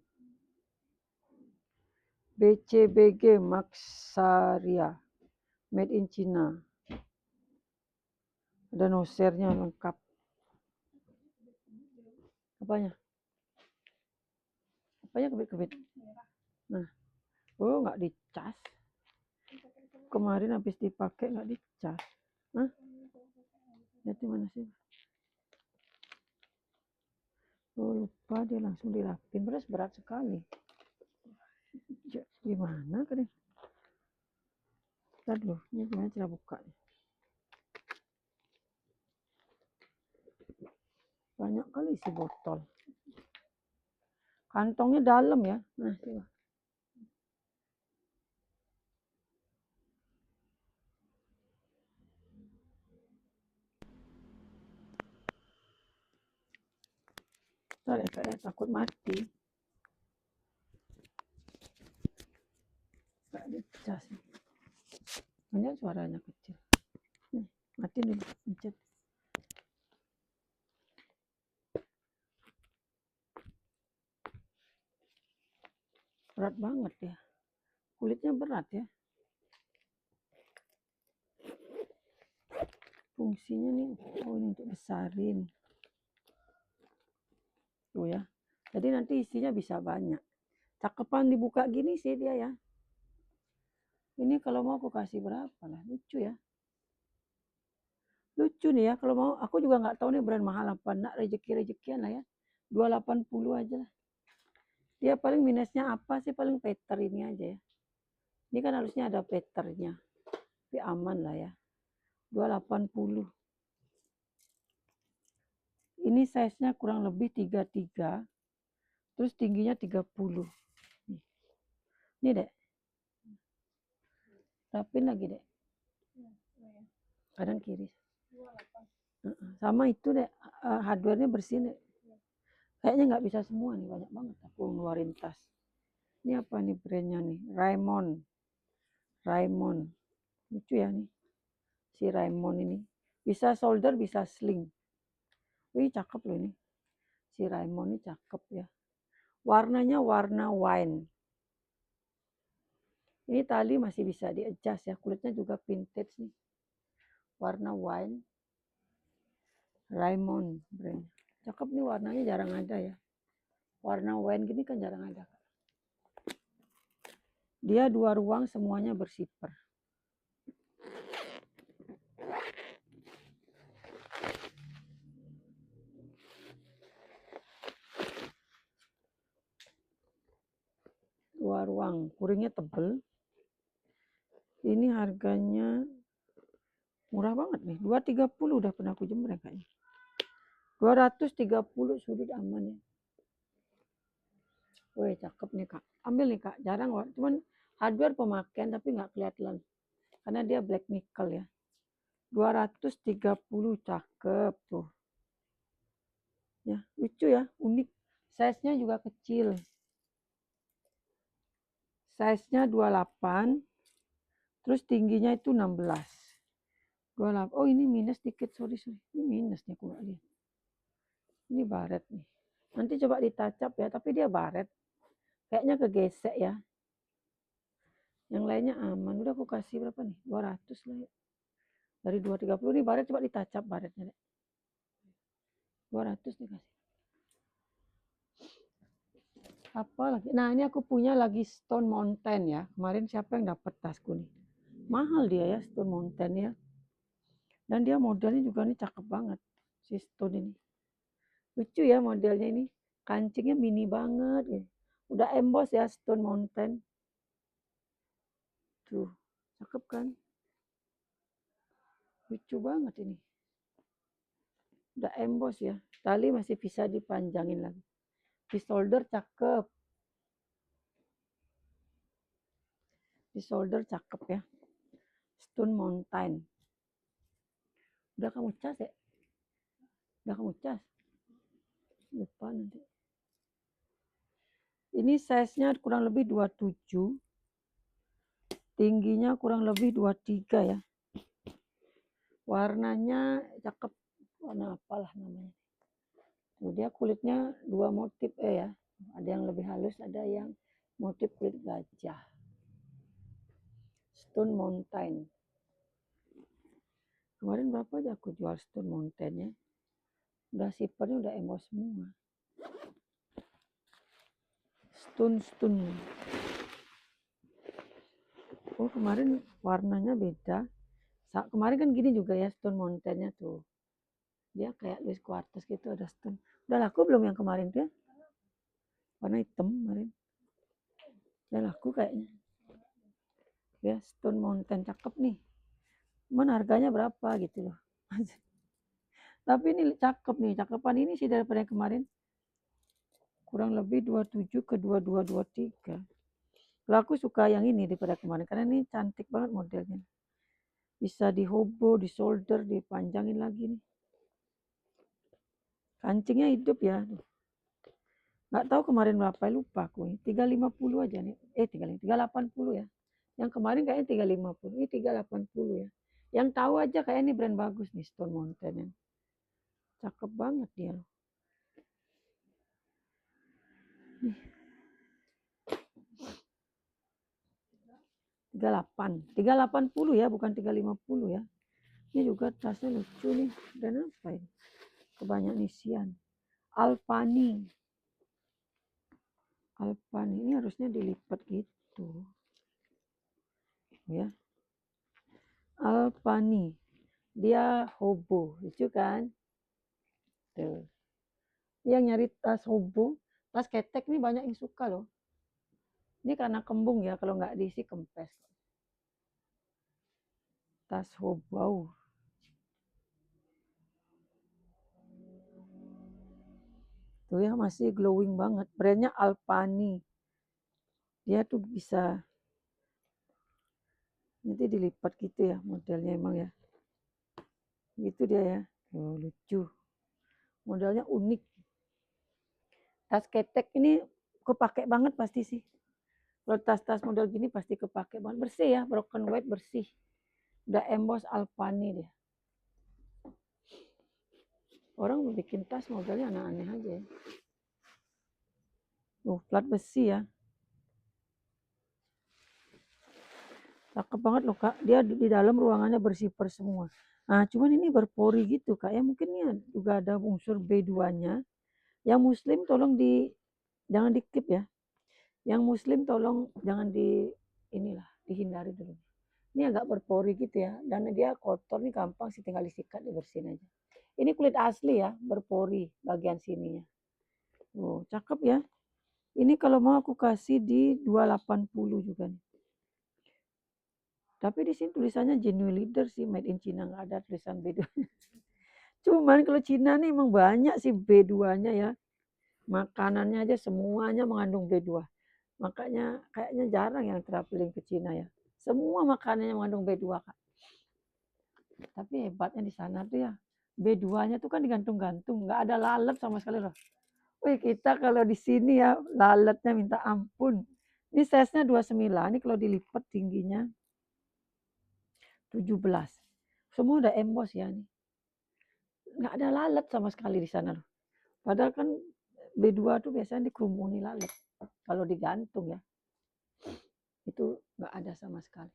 BCBG Maxaria. Made in China. Ada nosernya lengkap. Apanya? Apanya kebit-kebit? Nah, oh nggak dicas. Kemarin habis dipakai nggak dicas. Hah? Lihat di mana sih? Oh lupa dia langsung dirapin. Berat sekali. Gimana kan? Ntar dulu, ini gimana cara bukanya? Banyak kali isi botol. Kantongnya dalam ya. Nah, coba. Ntar ya, kayak takut mati. Gak dicas. Banyak suaranya kecil. Nih, mati dulu, pencet. Berat banget ya. Kulitnya berat ya. Fungsinya nih, oh ini untuk besarin. Tuh ya. Jadi nanti isinya bisa banyak. Cakepan dibuka gini sih dia ya. Ini kalau mau aku kasih berapa lah. Lucu ya. Lucu nih ya. Kalau mau, aku juga nggak tahu nih brand mahal apa. Nak rezeki-rezekian lah ya. 280 aja lah. Dia paling minusnya apa sih? Paling peter ini aja ya. Ini kan harusnya ada peternya. Tapi aman lah ya. 280. Ini size-nya kurang lebih 33. Terus tingginya 30. Ini dek. Rapin lagi dek. Kanan kiri. Sama itu dek. Hardware-nya bersih dek. Kayaknya nggak bisa semua nih. Banyak banget aku ngeluarin tas. Ini apa nih brandnya nih? Raymond. Lucu ya nih. Si Raymond ini. Bisa solder, bisa sling. Wih cakep loh ini. Si Raymond ini cakep ya. Warnanya warna wine. Ini tali masih bisa di-adjust ya. Kulitnya juga vintage nih. Warna wine. Raymond brand. Cakep nih warnanya, jarang ada ya. Warna wine gini kan jarang ada. Dia 2 ruang semuanya bersipper. Dua ruang, kuringnya tebel. Ini harganya murah banget nih. 230 udah pernah aku jembreng kayaknya. 230 sudut aman ya. Wih cakep nih kak. Ambil nih kak. Jarang cuman hardware pemakaian tapi nggak kelihatan. Karena dia black nickel ya. 230 cakep tuh. Ya, lucu ya, unik. Size-nya juga kecil. Size-nya 28. Terus tingginya itu 16. 28. Oh ini minus dikit, sorry. Ini minus nih aku nggak lihat. Ini baret nih. Nanti coba ditacap ya, tapi dia baret. Kayaknya kegesek ya. Yang lainnya aman. Udah aku kasih berapa nih? 200 lah ya. Dari 230 nih baret, coba ditacap baretnya. 200 nih kasih. Apa lagi? Nah, ini aku punya lagi Stone Mountain ya. Kemarin siapa yang dapat tasku nih? Mahal dia ya Stone Mountain ya. Dan dia modelnya juga nih cakep banget si Stone ini. Lucu ya modelnya ini. Kancingnya mini banget ya. Udah emboss ya Stone Mountain. Tuh, cakep kan? Lucu banget ini. Udah emboss ya. Tali masih bisa dipanjangin lagi. Di shoulder cakep. Di shoulder cakep ya. Stone Mountain. Udah kamu cas ya? Udah kamu cas? Lupa nanti. Ini size-nya kurang lebih 27. Tingginya kurang lebih 23 ya. Warnanya cakep. Warna apalah namanya. Tuh, dia kulitnya dua motif ya. Ada yang lebih halus, ada yang motif kulit gajah. Stone Mountain. Kemarin berapa aja aku jual Stone Mountain ya. Udah sipernya udah emos semua. Stone. Oh, kemarin warnanya beda. Kemarin kan gini juga ya Stone Mountain-nya tuh. Dia kayak Louis Quartz gitu ada stone. Udah laku belum yang kemarin tuh ya? Warna hitam kemarin. Udah laku kayaknya. Ya Stone Mountain cakep nih. Cuman harganya berapa gitu loh. Tapi ini cakep nih. Cakepan ini sih daripada yang kemarin. Kurang lebih 27 ke 2223. Kalau aku suka yang ini daripada kemarin. Karena ini cantik banget modelnya. Bisa di hobo, di shoulder, dipanjangin lagi nih. Kancingnya hidup ya. Nggak tahu kemarin berapa, lupa aku. 350 aja nih. 380 ya. Yang kemarin kayaknya 350. Ini 380 ya. Yang tahu aja kayak ini brand bagus nih Stone Mountain. Ya. Cakep banget dia. Nih. 380 ya, bukan 350 ya. Ini juga tasnya lucu nih. Dan apa ini? Kebanyakan isian. Alpani. Ini harusnya dilipat gitu. Ya. Alpani. Dia hobo, lucu kan? Tuh. Yang nyari tas hobo, tas ketek nih banyak yang suka loh. Ini karena kembung ya, kalau nggak diisi kempes. Tas hobo. Tuh ya masih glowing banget. Brandnya Alpani. Dia tuh bisa nanti dilipat gitu ya modelnya emang ya. Gitu dia ya. Oh, lucu. Modelnya unik. Tas ketek ini kepake banget pasti sih. Kalau tas-tas model gini pasti kepake banget. Bersih ya, broken white bersih. Udah emboss Alpani dia. Orang bikin tas modelnya aneh-aneh aja ya. Plat besi ya. Cakep banget loh Kak. Dia di dalam ruangannya bersifar semua. Nah cuman ini berpori gitu Kak ya. Mungkin ya juga ada unsur B2-nya. Yang muslim tolong jangan di-keep ya. Yang muslim tolong jangan dihindari dulu. Ini agak berpori gitu ya. Dan dia kotor nih gampang sih tinggal disikat dibersihin aja. Ini kulit asli ya, berpori bagian sininya. Oh, cakep ya. Ini kalau mau aku kasih di 280 juga nih. Tapi di sini tulisannya genuine leader sih, made in China, nggak ada tulisan B2. Cuman kalau Cina nih emang banyak sih B2-nya ya. Makanannya aja semuanya mengandung B2. Makanya kayaknya jarang yang traveling ke Cina ya. Semua makanannya mengandung B2 Kak. Tapi hebatnya di sana tuh ya. B2-nya tuh kan digantung-gantung, nggak ada lalat sama sekali loh. Wih, kita kalau di sini ya lalatnya minta ampun. Ini size-nya 29, ini kalau dilipat tingginya 17. Semua udah emboss ya nih. Nggak ada lalat sama sekali di sana loh. Padahal kan B2 tuh biasanya dikerumuni lalat. Kalau digantung ya. Itu nggak ada sama sekali.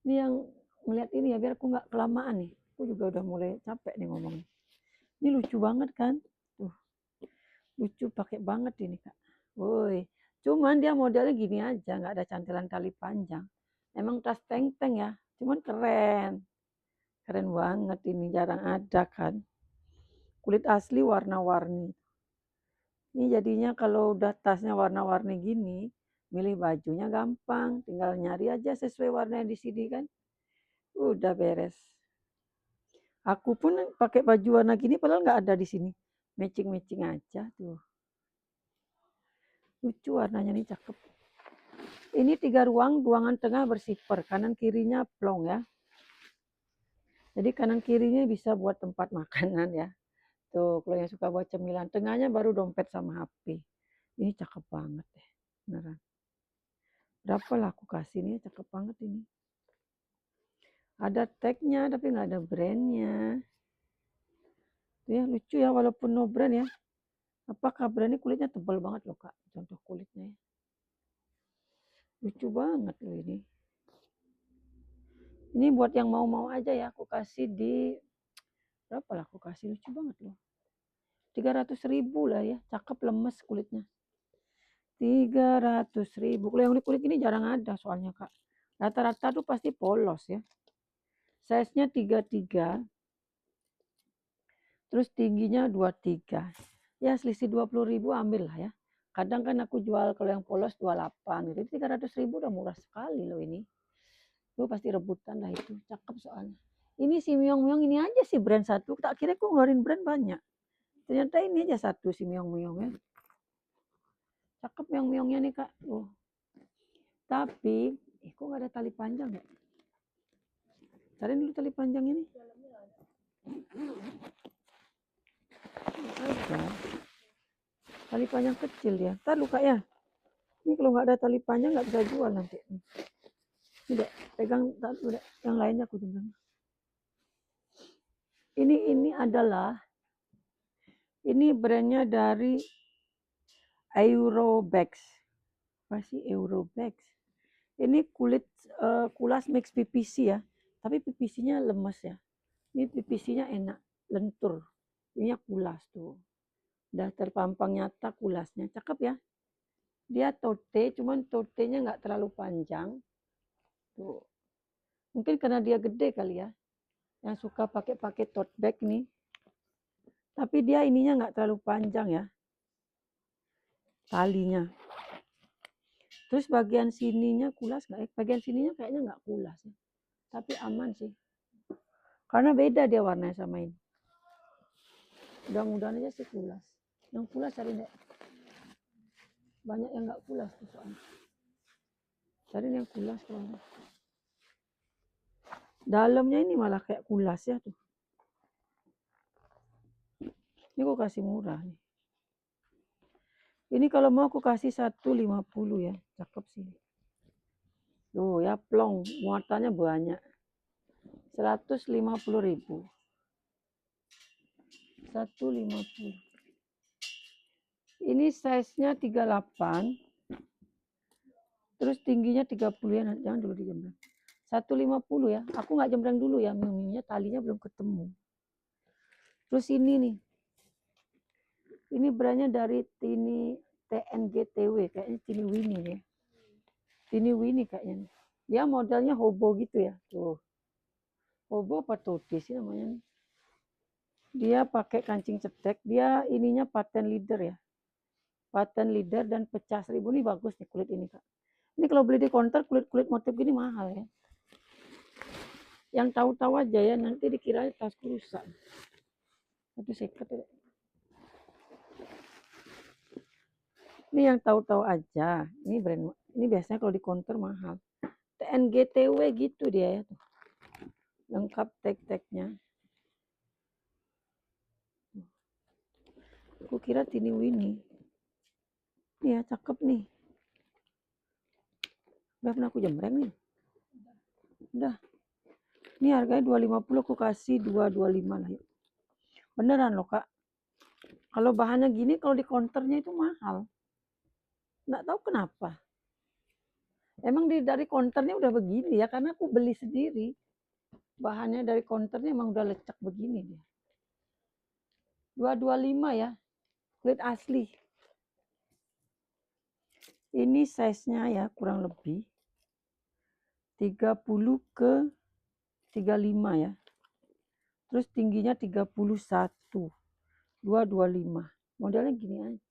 Ini yang ngeliat ini ya, biar aku nggak kelamaan nih. Aku juga udah mulai capek nih ngomongnya. Ini lucu banget kan? Tuh, lucu pakai banget ini Kak. Woi, Cuman dia modelnya gini aja, nggak ada cantelan tali panjang. Emang tas teng-teng ya, cuman keren. Keren banget ini, jarang ada kan. Kulit asli warna-warni. Ini jadinya kalau udah tasnya warna-warni gini, milih bajunya gampang. Tinggal nyari aja sesuai warna yang di sini kan. Udah beres. Aku pun pakai baju warna gini padahal nggak ada di sini. Matching-matching aja tuh. Lucu warnanya nih, cakep. Ini 3 ruang, ruangan tengah bersifar, kanan kirinya plong ya. Jadi kanan kirinya bisa buat tempat makanan ya. Tuh, kalau yang suka buat cemilan, tengahnya baru dompet sama HP. Ini cakep banget deh, beneran. Berapa lah aku kasih ini, cakep banget ini. Ada tagnya tapi nggak ada brandnya. Tuh ya, lucu ya walaupun no brand ya. Apakah brand ini kulitnya tebal banget loh Kak, contoh kulitnya ya. Lucu banget loh ini. Ini buat yang mau-mau aja ya, aku kasih di, berapa lah aku kasih, lucu banget loh. 300.000 lah ya, cakep, lemes kulitnya. 300.000. Kalau yang kulit ini jarang ada soalnya Kak. Rata-rata tuh pasti polos ya. Size-nya 33. Terus tingginya 23. Ya selisih 20.000 ambil lah ya. Kadang kan aku jual kalau yang polos 28 gitu. 300.000 udah murah sekali loh ini. Lu pasti rebutan lah itu. Cakep soalnya. Ini si Myong-Myong ini aja sih brand satu. Tak kira aku ngeluarin brand banyak. Ternyata ini aja satu si Myong-Myong ya. Cakep Myong-Myongnya nih Kak. Oh. Tapi, kok gak ada tali panjang ya? Cari dulu tali panjang ini. Ada. Tali panjang kecil dia. Ntar luka ya. Ini kalau nggak ada tali panjang nggak bisa jual nanti. Ini deh, pegang udah. Yang lainnya aku bilang. Ini adalah, ini brandnya dari Eurobags. Apa sih Eurobags? Ini kulit kulas mix PVC ya. Tapi PVC-nya lemes ya. Ini PVC-nya enak, lentur. Ini kulas tuh. Udah terpampang nyata kulasnya. Cakep ya. Dia tote, cuman tote-nya nggak terlalu panjang. Tuh. Mungkin karena dia gede kali ya. Yang suka pakai tote bag nih. Tapi dia ininya nggak terlalu panjang ya. Talinya. Terus bagian sininya kulas nggak? Bagian sininya kayaknya nggak kulas ya. Tapi aman sih. Karena beda dia warnanya sama ini. Mudah-mudahan aja sih kulas. Yang kulas cari deh. Banyak yang nggak kulas tuh soalnya. Cari yang kulas soalnya. Dalamnya ini malah kayak kulas ya tuh. Ini aku kasih murah nih. Ini kalau mau aku kasih 150 ya. Cakep sih. Tuh ya plong. Muatannya banyak. 150.000. 150. Ini size-nya 38. Terus tingginya 30 ya. Jangan dulu dijembreng. 150 ya. Aku nggak jembreng dulu ya. Minumnya talinya belum ketemu. Terus ini nih. Ini brandnya dari TNGTW. Kayaknya Tini Winnie ya. Tini Winnie kayaknya. Dia modelnya hobo gitu ya. Tuh. Hobo apa tote sih namanya nih. Dia pakai kancing cetek. Dia ininya paten leader ya. Paten leader dan pecah 1000 nih bagus nih kulit ini Kak. Ini kalau beli di counter kulit-kulit motif gini mahal ya. Yang tahu-tahu aja ya nanti dikira tasku rusak. Aduh seket ya. Ini yang tahu-tahu aja. Ini brand. Ini biasanya kalau di counter mahal. TNGTW gitu dia ya tuh. Lengkap tag-tagnya. Aku kira Tini Winnie. Ini ya cakep nih. Udah pernah aku jembreng nih. Udah. Ini harganya 250 aku kasih 225 lah ya. Beneran loh Kak. Kalau bahannya gini kalau di counternya itu mahal. Nggak tahu kenapa. Emang dari counternya udah begini ya karena aku beli sendiri. Bahannya dari counternya emang udah lecek begini dia. 225 ya. Kulit asli. Ini size-nya ya kurang lebih 30 ke 35 ya. Terus tingginya 31, 225. Modelnya gini aja.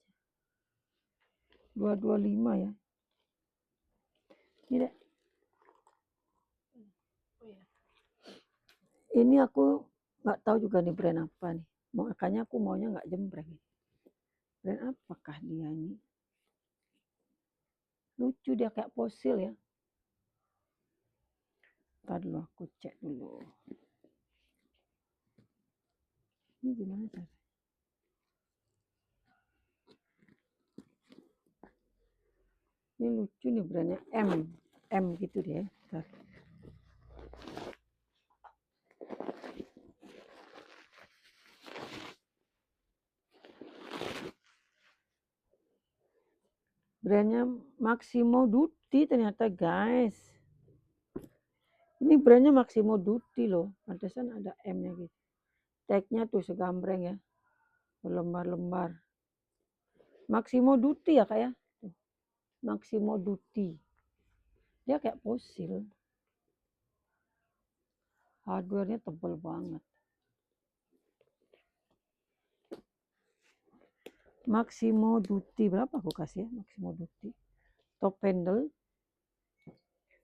225 ya. Ini deh. Ini aku nggak tahu juga nih brand apa nih. Makanya aku maunya nggak jembreng. Brand apakah dia ini? Lucu dia kayak fosil ya. Ntar dulu aku cek dulu. Ini gimana cara? Ini lucu nih brandnya M gitu deh. Ntar. Brandnya Massimo Dutti ternyata guys. Ini brandnya Massimo Dutti loh. Pantesan ada M-nya gitu. Tag-nya tuh segambreng ya. Berlembar-lembar. Massimo Dutti ya kak ya. Massimo Dutti. Dia kayak fosil. Hardware-nya tebal banget. Massimo Dutti. Berapa aku kasih ya Massimo Dutti. Top handle.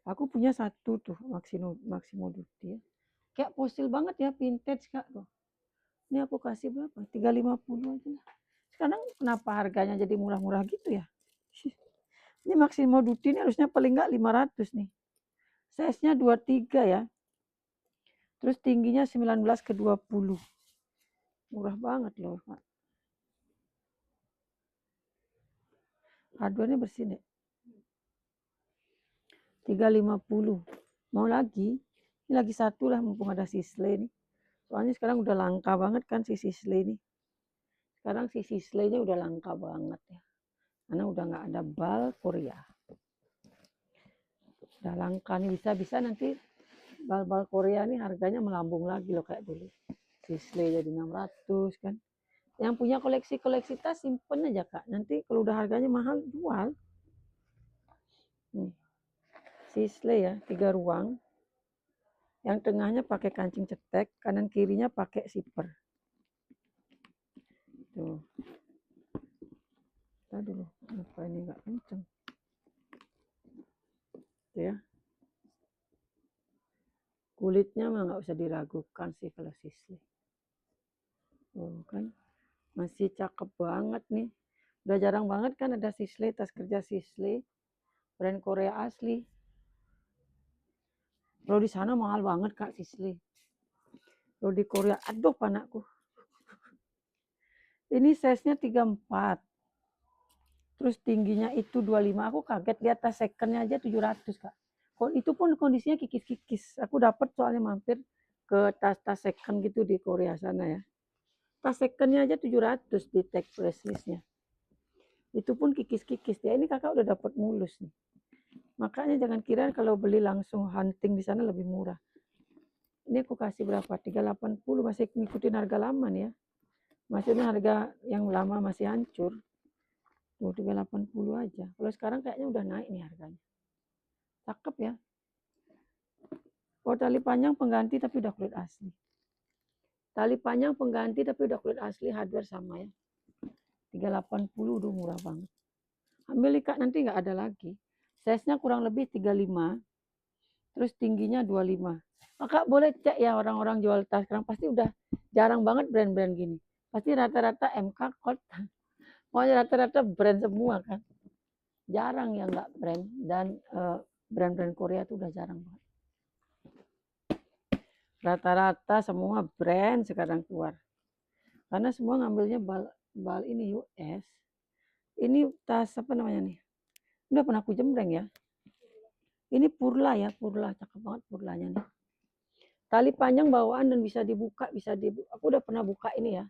Aku punya satu tuh Massimo Dutti ya. Kayak fosil banget ya, vintage kak tuh. Ini aku kasih berapa? 350 aja lah. Sekarang kenapa harganya jadi murah-murah gitu ya? Ini Massimo Dutti ini harusnya paling nggak 500 nih. Size-nya 23 ya. Terus tingginya 19 ke 20. Murah banget loh. Hardware-nya bersih deh. 350. Mau lagi? Ini lagi satu lah mumpung ada Sisley nih. Soalnya sekarang udah langka banget kan si Sisley nih. Sekarang si Sisley-nya udah langka banget ya. Karena udah nggak ada bal Korea. Udah langka nih, bisa-bisa nanti bal-bal Korea nih harganya melambung lagi loh kayak dulu. Sisley jadi 600 kan. Yang punya koleksi-koleksi tas simpen aja kak. Nanti kalau udah harganya mahal jual. Nih. Sisley ya, 3 ruang. Yang tengahnya pakai kancing cetek, kanan kirinya pakai zipper. Tuh. Tadi dulu, apa ini nggak kenceng. Tuh ya. Kulitnya mah nggak usah diragukan sih kalau Sisley. Oh kan, masih cakep banget nih. Udah jarang banget kan ada Sisley, tas kerja Sisley, brand Korea asli. Kalau di sana mahal banget kak Sisley. Kalau di Korea, aduh panakku. Ini size-nya 34. Terus tingginya itu 25. Aku kaget lihat tas second-nya aja 700 kak. Itu pun kondisinya kikis-kikis. Aku dapat soalnya mampir ke tas-tas second gitu di Korea sana ya. Tas second-nya aja 700 di tag press list-nya. Itu pun kikis-kikis. Ya ini kakak udah dapat mulus nih. Makanya jangan kira kalau beli langsung hunting di sana lebih murah. Ini aku kasih berapa? 380 masih ngikutin harga lama nih ya. Maksudnya harga yang lama masih hancur. Tuh 380 aja. Kalau sekarang kayaknya udah naik nih harganya. Cakep ya. Oh tali panjang pengganti tapi udah kulit asli. Tali panjang pengganti tapi udah kulit asli, hardware sama ya. 380 udah murah banget. Ambil ikat nanti nggak ada lagi. Size-nya kurang lebih 35. Terus tingginya 25. Kakak boleh cek ya orang-orang jual tas sekarang pasti udah jarang banget brand-brand gini. Pasti rata-rata MK Code. Pokoknya rata-rata brand semua kan. Jarang yang nggak brand. Dan brand-brand Korea tuh udah jarang banget. Rata-rata semua brand sekarang keluar. Karena semua ngambilnya bal ini US. Ini tas apa namanya nih? Udah pernah aku jembreng ya. Ini Purla ya, Purla. Cakep banget Purlanya nih. Tali panjang bawaan dan bisa dibuka, aku udah pernah buka ini ya.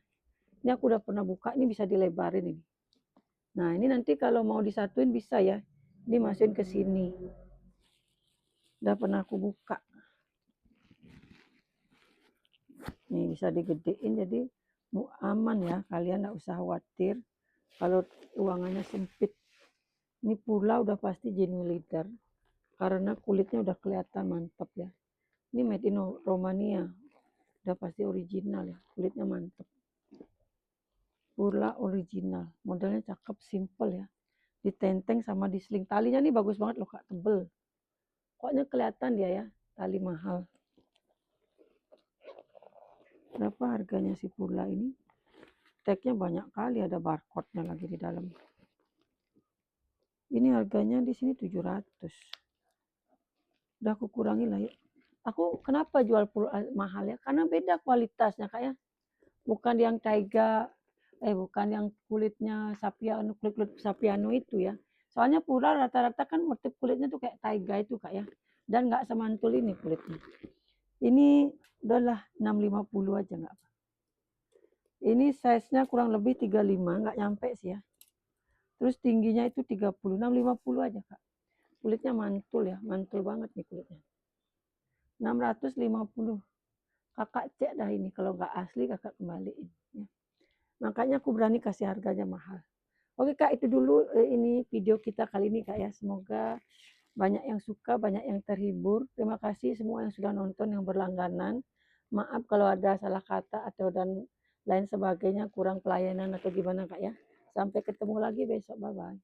Ini aku udah pernah buka, ini bisa dilebarin ini. Nah, ini nanti kalau mau disatuin bisa ya. Dimasukin ke sini. Udah pernah aku buka. Nih bisa digedein jadi aman ya. Kalian nggak usah khawatir kalau ruangannya sempit. Ini pula udah pasti genuine leather, karena kulitnya udah kelihatan mantap ya. Ini made in Romania, udah pasti original ya, kulitnya mantap. Pula original, modelnya cakep, simple ya. Ditenteng sama disling. Talinya nih bagus banget loh Kak, tebel. Pokoknya kelihatan dia ya, tali mahal. Berapa harganya si pula ini? Tagnya banyak kali, ada barcode-nya lagi di dalam. Ini harganya di sini 700. Udah aku kurangi lah ya. Aku kenapa jual pula mahal ya? Karena beda kualitasnya Kak ya. Bukan yang taiga, bukan yang kulitnya sapiano, kulit sapiano itu ya. Soalnya pula rata-rata kan motif kulitnya tuh kayak taiga itu Kak ya. Dan nggak semantul ini kulitnya. Ini udahlah 650 aja nggak apa. Ini size-nya kurang lebih 35, nggak nyampe sih ya. Terus tingginya itu 30, 650 aja Kak. Kulitnya mantul ya, mantul banget nih kulitnya. 650. Kakak cek dah ini, kalau nggak asli kakak kembaliin. Ya. Makanya aku berani kasih harganya mahal. Oke Kak, itu dulu ini video kita kali ini Kak ya. Semoga banyak yang suka, banyak yang terhibur. Terima kasih semua yang sudah nonton, yang berlangganan. Maaf kalau ada salah kata atau dan lain sebagainya, kurang pelayanan atau gimana Kak ya. Sampai ketemu lagi besok, bye-bye.